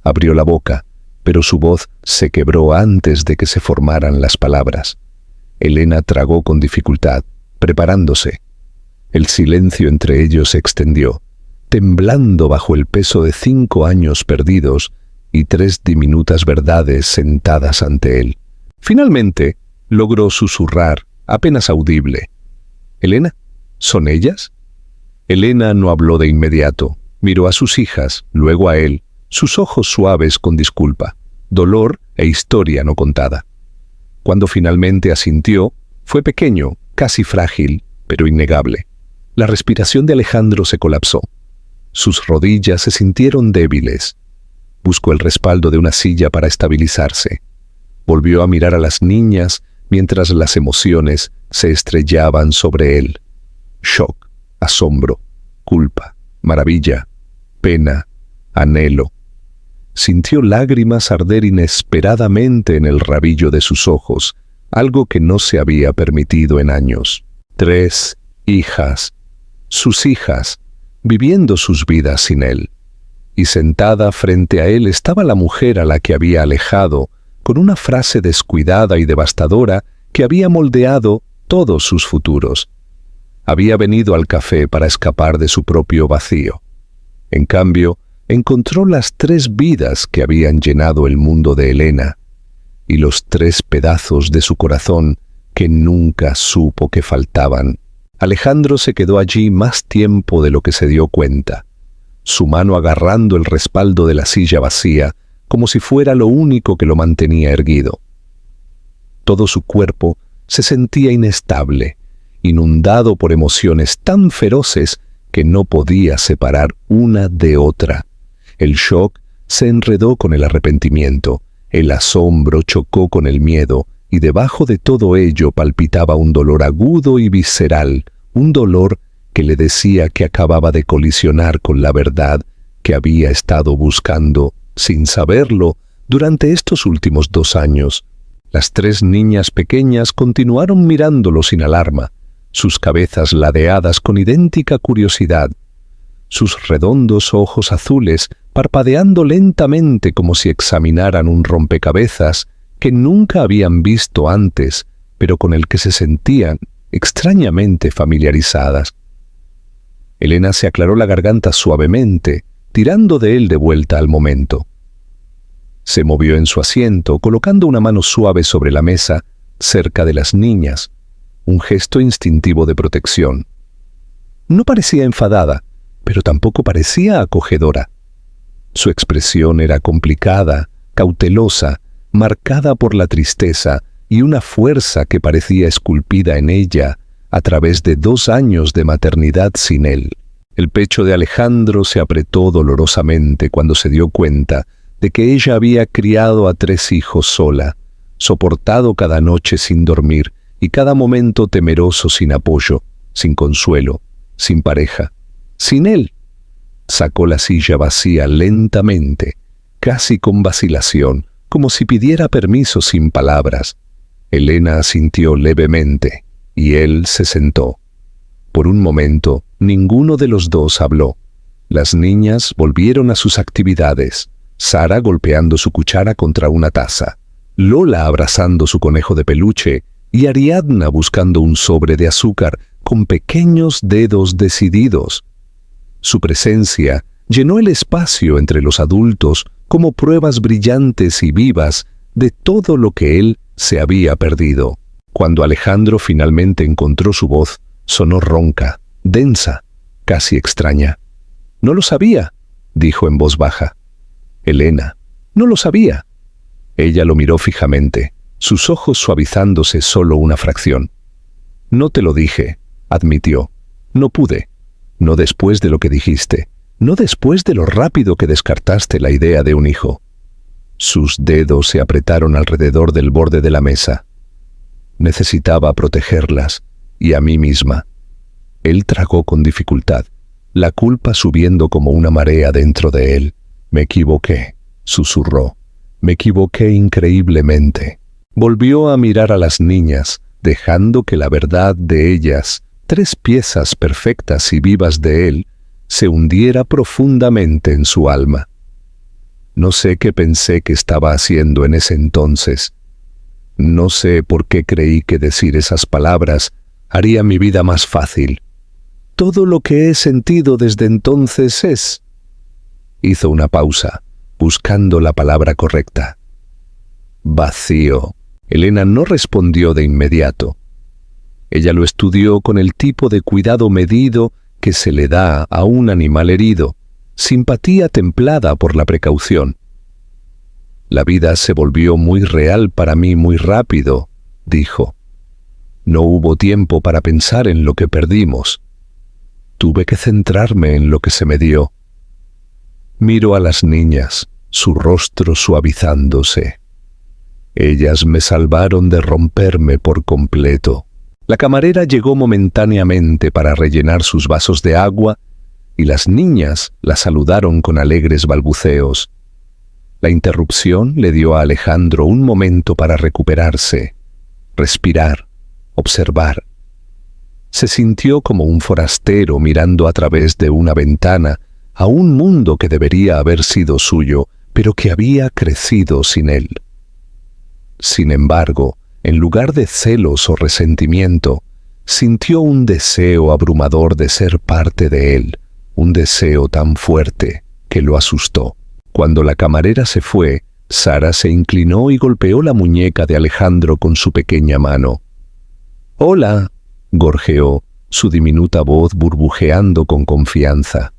Abrió la boca, pero su voz se quebró antes de que se formaran las palabras. Elena tragó con dificultad, preparándose. El silencio entre ellos se extendió, temblando bajo el peso de 5 años perdidos y 3 diminutas verdades sentadas ante él. Finalmente, logró susurrar, apenas audible. «¿Elena? ¿Son ellas?». Elena no habló de inmediato. Miró a sus hijas, luego a él, sus ojos suaves con disculpa, dolor e historia no contada. Cuando finalmente asintió, fue pequeño, casi frágil, pero innegable. La respiración de Alejandro se colapsó. Sus rodillas se sintieron débiles. Buscó el respaldo de una silla para estabilizarse. Volvió a mirar a las niñas mientras las emociones se estrellaban sobre él. Shock, asombro, culpa, maravilla, pena, anhelo. Sintió lágrimas arder inesperadamente en el rabillo de sus ojos, algo que no se había permitido en años. 3 hijas, sus hijas, viviendo sus vidas sin él. Y sentada frente a él estaba la mujer a la que había alejado, con una frase descuidada y devastadora que había moldeado todos sus futuros. Había venido al café para escapar de su propio vacío. En cambio, encontró las 3 vidas que habían llenado el mundo de Elena, y los 3 pedazos de su corazón que nunca supo que faltaban. Alejandro se quedó allí más tiempo de lo que se dio cuenta, su mano agarrando el respaldo de la silla vacía, como si fuera lo único que lo mantenía erguido. Todo su cuerpo se sentía inestable, inundado por emociones tan feroces que no podía separar una de otra. El shock se enredó con el arrepentimiento, el asombro chocó con el miedo, y debajo de todo ello palpitaba un dolor agudo y visceral, un dolor que le decía que acababa de colisionar con la verdad que había estado buscando, sin saberlo, durante estos últimos 2 años. Las 3 niñas pequeñas continuaron mirándolo sin alarma, sus cabezas ladeadas con idéntica curiosidad, sus redondos ojos azules parpadeando lentamente como si examinaran un rompecabezas que nunca habían visto antes, pero con el que se sentían extrañamente familiarizadas. Elena se aclaró la garganta suavemente, tirando de él de vuelta al momento. Se movió en su asiento, colocando una mano suave sobre la mesa, cerca de las niñas, un gesto instintivo de protección. No parecía enfadada, pero tampoco parecía acogedora. Su expresión era complicada, cautelosa, marcada por la tristeza y una fuerza que parecía esculpida en ella a través de 2 años de maternidad sin él. El pecho de Alejandro se apretó dolorosamente cuando se dio cuenta de que ella había criado a 3 hijos sola, soportado cada noche sin dormir y cada momento temeroso sin apoyo, sin consuelo, sin pareja, sin él. Sacó la silla vacía lentamente, casi con vacilación, como si pidiera permiso sin palabras. Elena asintió levemente, y él se sentó. Por un momento, ninguno de los dos habló. Las niñas volvieron a sus actividades, Sara golpeando su cuchara contra una taza, Lola abrazando su conejo de peluche y Ariadna buscando un sobre de azúcar con pequeños dedos decididos. Su presencia llenó el espacio entre los adultos como pruebas brillantes y vivas de todo lo que él se había perdido. Cuando Alejandro finalmente encontró su voz, sonó ronca, densa, casi extraña. «No lo sabía», dijo en voz baja. «Elena, no lo sabía». Ella lo miró fijamente, sus ojos suavizándose solo una fracción. «No te lo dije», admitió. «No pude. No después de lo que dijiste. No después de lo rápido que descartaste la idea de un hijo». Sus dedos se apretaron alrededor del borde de la mesa. Necesitaba protegerlas, y a mí misma. Él tragó con dificultad, la culpa subiendo como una marea dentro de él. «Me equivoqué», susurró. «Me equivoqué increíblemente». Volvió a mirar a las niñas, dejando que la verdad de ellas, 3 piezas perfectas y vivas de él, se hundiera profundamente en su alma. No sé qué pensé que estaba haciendo en ese entonces. No sé por qué creí que decir esas palabras haría mi vida más fácil. Todo lo que he sentido desde entonces es... Hizo una pausa, buscando la palabra correcta. Vacío. Elena no respondió de inmediato. Ella lo estudió con el tipo de cuidado medido que se le da a un animal herido, simpatía templada por la precaución. «La vida se volvió muy real para mí muy rápido», dijo. «No hubo tiempo para pensar en lo que perdimos. Tuve que centrarme en lo que se me dio». Miro a las niñas, su rostro suavizándose. Ellas me salvaron de romperme por completo. La camarera llegó momentáneamente para rellenar sus vasos de agua y las niñas la saludaron con alegres balbuceos. La interrupción le dio a Alejandro un momento para recuperarse, respirar, observar. Se sintió como un forastero mirando a través de una ventana a un mundo que debería haber sido suyo, pero que había crecido sin él. Sin embargo, en lugar de celos o resentimiento, sintió un deseo abrumador de ser parte de él, un deseo tan fuerte que lo asustó. Cuando la camarera se fue, Sara se inclinó y golpeó la muñeca de Alejandro con su pequeña mano. «Hola», gorjeó, su diminuta voz burbujeando con confianza.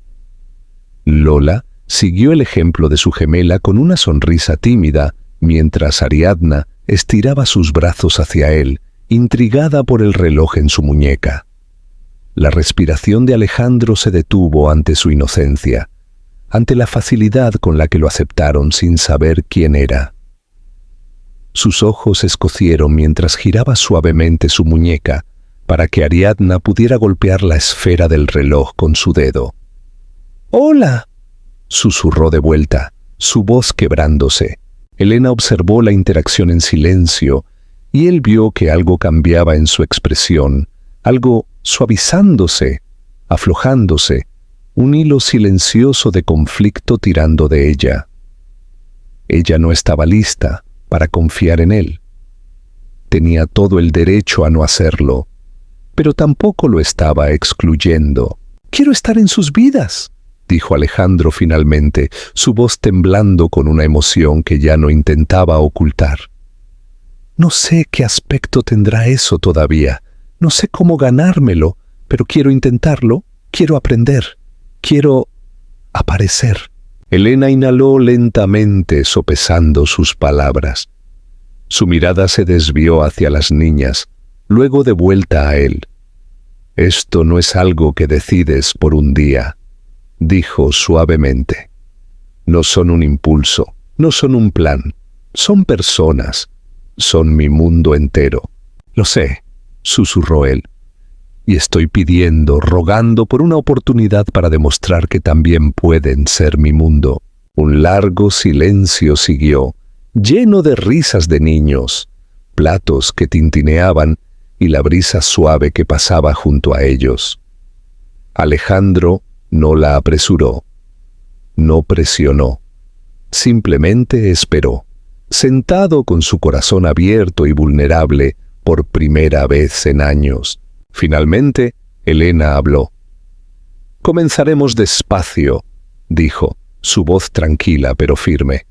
Lola siguió el ejemplo de su gemela con una sonrisa tímida, mientras Ariadna estiraba sus brazos hacia él, intrigada por el reloj en su muñeca. La respiración de Alejandro se detuvo ante su inocencia, ante la facilidad con la que lo aceptaron sin saber quién era. Sus ojos escocieron mientras giraba suavemente su muñeca para que Ariadna pudiera golpear la esfera del reloj con su dedo. «¡Hola!», susurró de vuelta, su voz quebrándose. Elena observó la interacción en silencio y él vio que algo cambiaba en su expresión, algo suavizándose, aflojándose, un hilo silencioso de conflicto tirando de ella. Ella no estaba lista para confiar en él. Tenía todo el derecho a no hacerlo, pero tampoco lo estaba excluyendo. «Quiero estar en sus vidas», dijo Alejandro finalmente, su voz temblando con una emoción que ya no intentaba ocultar. «No sé qué aspecto tendrá eso todavía, no sé cómo ganármelo, pero quiero intentarlo, quiero aprender, quiero aparecer». Elena inhaló lentamente, sopesando sus palabras. Su mirada se desvió hacia las niñas, luego de vuelta a él. «Esto no es algo que decides por un día», dijo suavemente. «No son un impulso, no son un plan, son personas, son mi mundo entero». «Lo sé», susurró él, «y estoy pidiendo, rogando por una oportunidad para demostrar que también pueden ser mi mundo». Un largo silencio siguió, lleno de risas de niños, platos que tintineaban y la brisa suave que pasaba junto a ellos. Alejandro no la apresuró, no presionó, simplemente esperó, sentado con su corazón abierto y vulnerable por primera vez en años. Finalmente, Elena habló. «Comenzaremos despacio», dijo, su voz tranquila pero firme.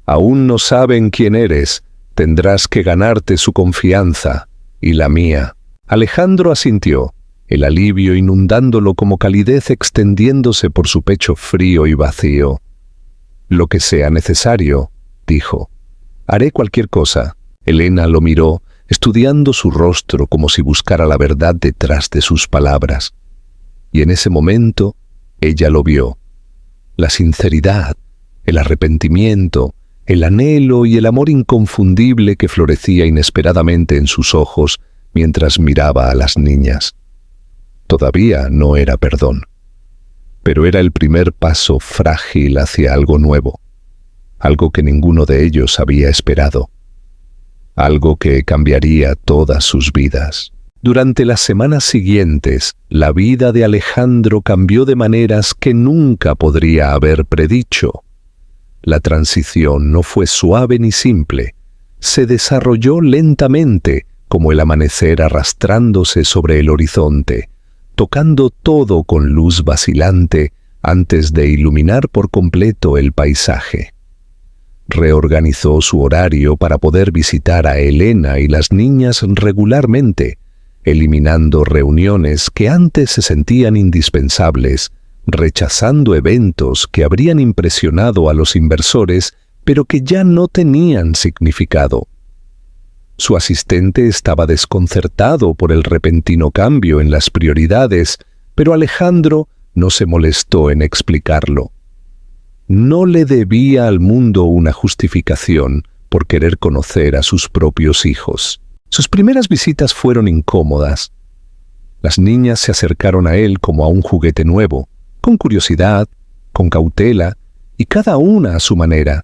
«Aún no saben quién eres, tendrás que ganarte su confianza y la mía». Alejandro asintió, el alivio inundándolo como calidez extendiéndose por su pecho frío y vacío. «Lo que sea necesario», dijo. «Haré cualquier cosa, Elena lo miró, estudiando su rostro como si buscara la verdad detrás de sus palabras. Y en ese momento, ella lo vio. La sinceridad, el arrepentimiento, el anhelo y el amor inconfundible que florecía inesperadamente en sus ojos mientras miraba a las niñas. Todavía no era perdón, pero era el primer paso frágil hacia algo nuevo, algo que ninguno de ellos había esperado, algo que cambiaría todas sus vidas. Durante las semanas siguientes, la vida de Alejandro cambió de maneras que nunca podría haber predicho. La transición no fue suave ni simple, se desarrolló lentamente, como el amanecer arrastrándose sobre el horizonte, tocando todo con luz vacilante antes de iluminar por completo el paisaje. Reorganizó su horario para poder visitar a Elena y las niñas regularmente, eliminando reuniones que antes se sentían indispensables, rechazando eventos que habrían impresionado a los inversores, pero que ya no tenían significado. Su asistente estaba desconcertado por el repentino cambio en las prioridades, pero Alejandro no se molestó en explicarlo. No le debía al mundo una justificación por querer conocer a sus propios hijos. Sus primeras visitas fueron incómodas. Las niñas se acercaron a él como a un juguete nuevo, con curiosidad, con cautela, y cada una a su manera.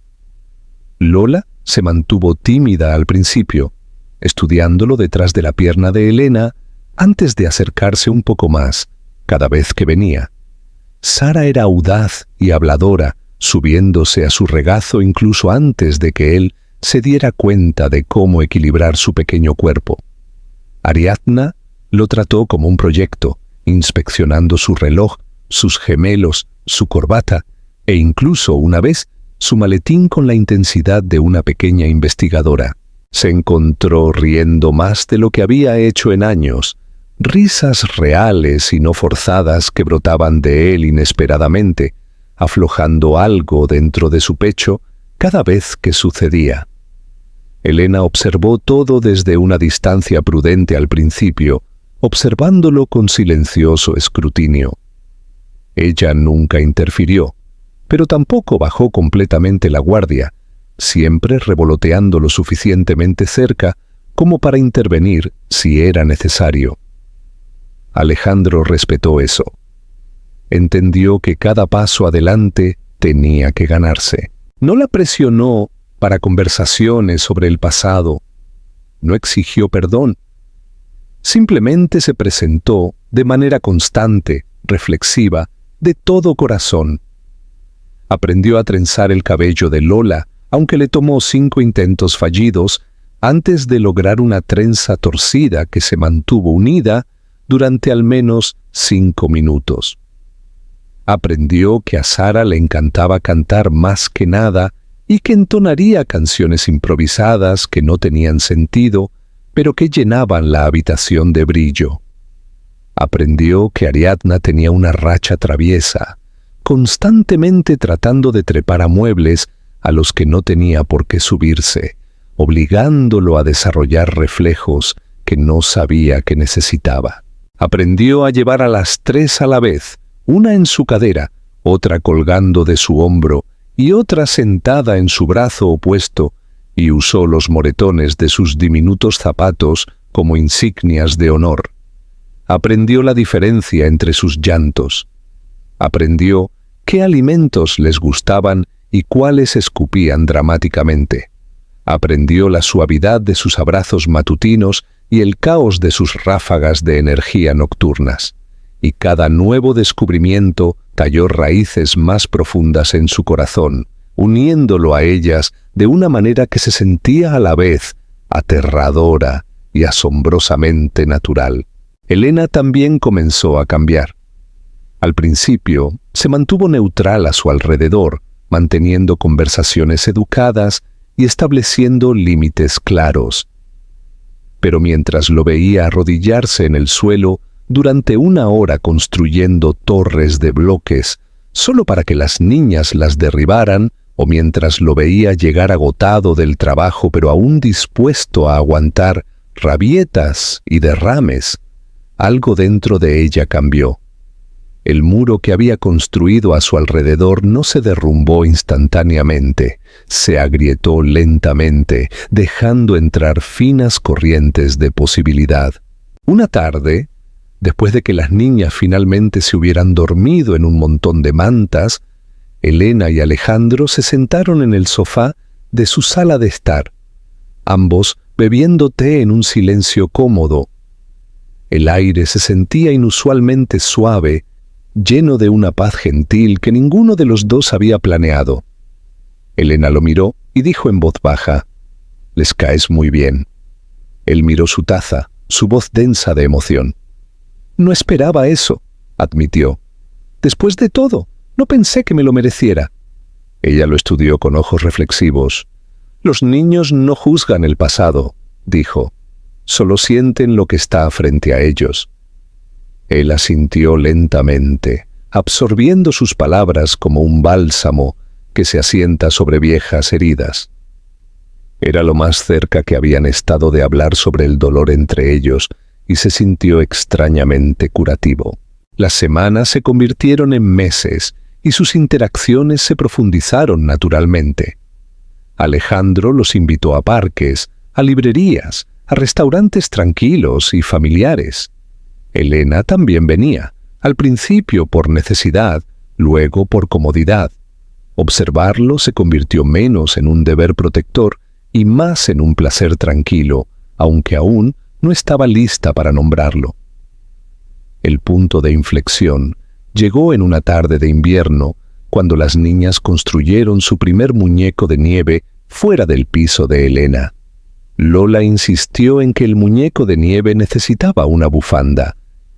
Lola se mantuvo tímida al principio, estudiándolo detrás de la pierna de Elena antes de acercarse un poco más, cada vez que venía. Sara era audaz y habladora, subiéndose a su regazo incluso antes de que él se diera cuenta de cómo equilibrar su pequeño cuerpo. Ariadna lo trató como un proyecto, inspeccionando su reloj, sus gemelos, su corbata e incluso, una vez, su maletín con la intensidad de una pequeña investigadora. Se encontró riendo más de lo que había hecho en años, risas reales y no forzadas que brotaban de él inesperadamente, aflojando algo dentro de su pecho cada vez que sucedía. Elena observó todo desde una distancia prudente al principio, observándolo con silencioso escrutinio. Ella nunca interfirió, pero tampoco bajó completamente la guardia, siempre revoloteando lo suficientemente cerca como para intervenir si era necesario. Alejandro respetó eso. Entendió que cada paso adelante tenía que ganarse. No la presionó para conversaciones sobre el pasado. No exigió perdón. Simplemente se presentó de manera constante, reflexiva, de todo corazón. Aprendió a trenzar el cabello de Lola, aunque le tomó 5 intentos fallidos antes de lograr una trenza torcida que se mantuvo unida durante al menos 5 minutos. Aprendió que a Sara le encantaba cantar más que nada y que entonaría canciones improvisadas que no tenían sentido, pero que llenaban la habitación de brillo. Aprendió que Ariadna tenía una racha traviesa, constantemente tratando de trepar a muebles a los que no tenía por qué subirse, obligándolo a desarrollar reflejos que no sabía que necesitaba. Aprendió a llevar a las 3 a la vez, una en su cadera, otra colgando de su hombro y otra sentada en su brazo opuesto, y usó los moretones de sus diminutos zapatos como insignias de honor. Aprendió la diferencia entre sus llantos. Aprendió qué alimentos les gustaban y cuáles escupían dramáticamente. Aprendió la suavidad de sus abrazos matutinos y el caos de sus ráfagas de energía nocturnas. Y cada nuevo descubrimiento talló raíces más profundas en su corazón, uniéndolo a ellas de una manera que se sentía a la vez aterradora y asombrosamente natural. Elena también comenzó a cambiar. Al principio, se mantuvo neutral a su alrededor, manteniendo conversaciones educadas y estableciendo límites claros. Pero mientras lo veía arrodillarse en el suelo durante 1 hora construyendo torres de bloques, solo para que las niñas las derribaran o mientras lo veía llegar agotado del trabajo pero aún dispuesto a aguantar rabietas y derrames, algo dentro de ella cambió. El muro que había construido a su alrededor no se derrumbó instantáneamente, se agrietó lentamente, dejando entrar finas corrientes de posibilidad. Una tarde, después de que las niñas finalmente se hubieran dormido en un montón de mantas, Elena y Alejandro se sentaron en el sofá de su sala de estar, ambos bebiendo té en un silencio cómodo. El aire se sentía inusualmente suave, lleno de una paz gentil que ninguno de los dos había planeado. Elena lo miró y dijo en voz baja: «Les caes muy bien». Él miró su taza, su voz densa de emoción. «No esperaba eso», admitió. «Después de todo, no pensé que me lo mereciera». Ella lo estudió con ojos reflexivos. «Los niños no juzgan el pasado», dijo. «Solo sienten lo que está frente a ellos». Él asintió lentamente, absorbiendo sus palabras como un bálsamo que se asienta sobre viejas heridas. Era lo más cerca que habían estado de hablar sobre el dolor entre ellos, y se sintió extrañamente curativo. Las semanas se convirtieron en meses, y sus interacciones se profundizaron naturalmente. Alejandro los invitó a parques, a librerías, a restaurantes tranquilos y familiares. Elena también venía, al principio por necesidad, luego por comodidad. Observarlo se convirtió menos en un deber protector y más en un placer tranquilo, aunque aún no estaba lista para nombrarlo. El punto de inflexión llegó en una tarde de invierno, cuando las niñas construyeron su primer muñeco de nieve fuera del piso de Elena. Lola insistió en que el muñeco de nieve necesitaba una bufanda.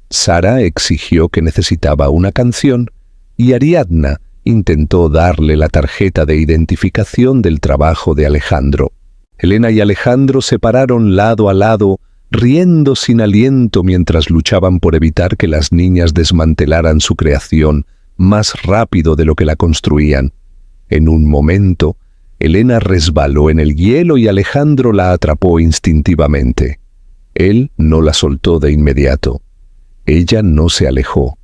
Sara exigió que necesitaba una canción y Ariadna intentó darle la tarjeta de identificación del trabajo de Alejandro. Elena y Alejandro se pararon lado a lado, riendo sin aliento mientras luchaban por evitar que las niñas desmantelaran su creación más rápido de lo que la construían. En un momento, Elena resbaló en el hielo y Alejandro la atrapó instintivamente. Él no la soltó de inmediato. Ella no se alejó.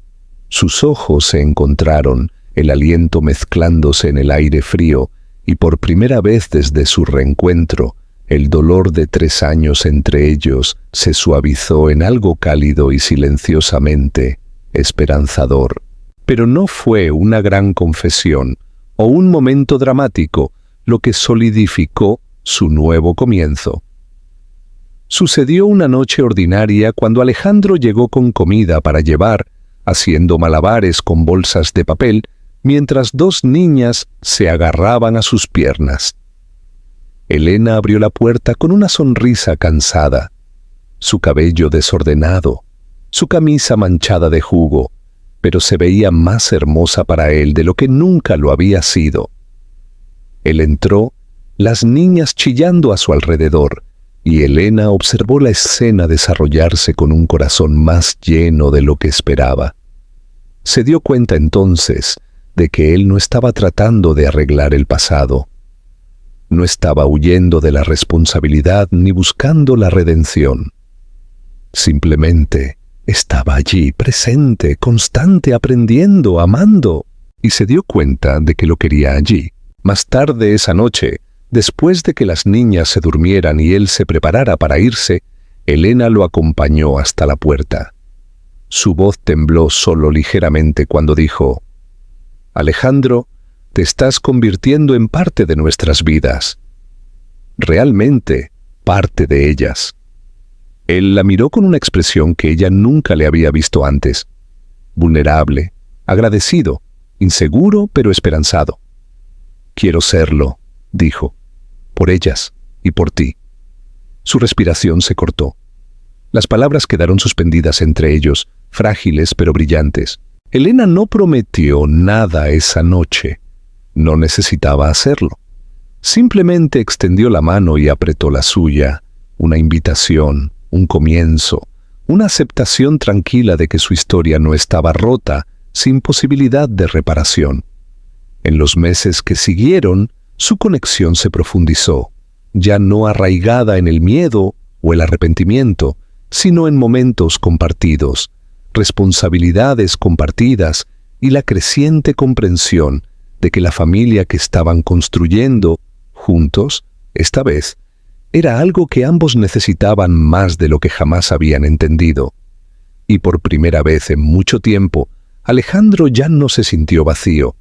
Sus ojos se encontraron, el aliento mezclándose en el aire frío, y por primera vez desde su reencuentro, el dolor de 3 años entre ellos se suavizó en algo cálido y silenciosamente esperanzador. Pero no fue una gran confesión o un momento dramático lo que solidificó su nuevo comienzo. Sucedió una noche ordinaria cuando Alejandro llegó con comida para llevar, haciendo malabares con bolsas de papel, mientras 2 niñas se agarraban a sus piernas. Elena abrió la puerta con una sonrisa cansada, su cabello desordenado, su camisa manchada de jugo, pero se veía más hermosa para él de lo que nunca lo había sido. Él entró, las niñas chillando a su alrededor, y Elena observó la escena desarrollarse con un corazón más lleno de lo que esperaba. Se dio cuenta entonces de que él no estaba tratando de arreglar el pasado. No estaba huyendo de la responsabilidad ni buscando la redención. Simplemente estaba allí, presente, constante, aprendiendo, amando, y se dio cuenta de que lo quería allí. Más tarde esa noche, después de que las niñas se durmieran y él se preparara para irse, Elena lo acompañó hasta la puerta. Su voz tembló solo ligeramente cuando dijo: «Alejandro, te estás convirtiendo en parte de nuestras vidas. Realmente, parte de ellas». Él la miró con una expresión que ella nunca le había visto antes. Vulnerable, agradecido, inseguro pero esperanzado. «Quiero serlo», dijo, «por ellas y por ti». Su respiración se cortó. Las palabras quedaron suspendidas entre ellos, frágiles pero brillantes. Elena no prometió nada esa noche. No necesitaba hacerlo. Simplemente extendió la mano y apretó la suya, una invitación, un comienzo, una aceptación tranquila de que su historia no estaba rota, sin posibilidad de reparación. En los meses que siguieron, su conexión se profundizó, ya no arraigada en el miedo o el arrepentimiento, sino en momentos compartidos, responsabilidades compartidas y la creciente comprensión de que la familia que estaban construyendo juntos, esta vez, era algo que ambos necesitaban más de lo que jamás habían entendido. Y por primera vez en mucho tiempo, Alejandro ya no se sintió vacío.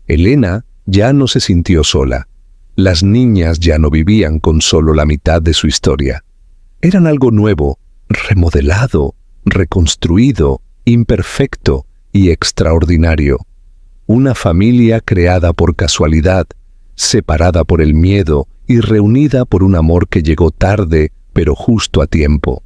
Elena ya no se sintió sola. Las niñas ya no vivían con solo la mitad de su historia. Eran algo nuevo, remodelado, reconstruido, imperfecto y extraordinario. Una familia creada por casualidad, separada por el miedo y reunida por un amor que llegó tarde, pero justo a tiempo.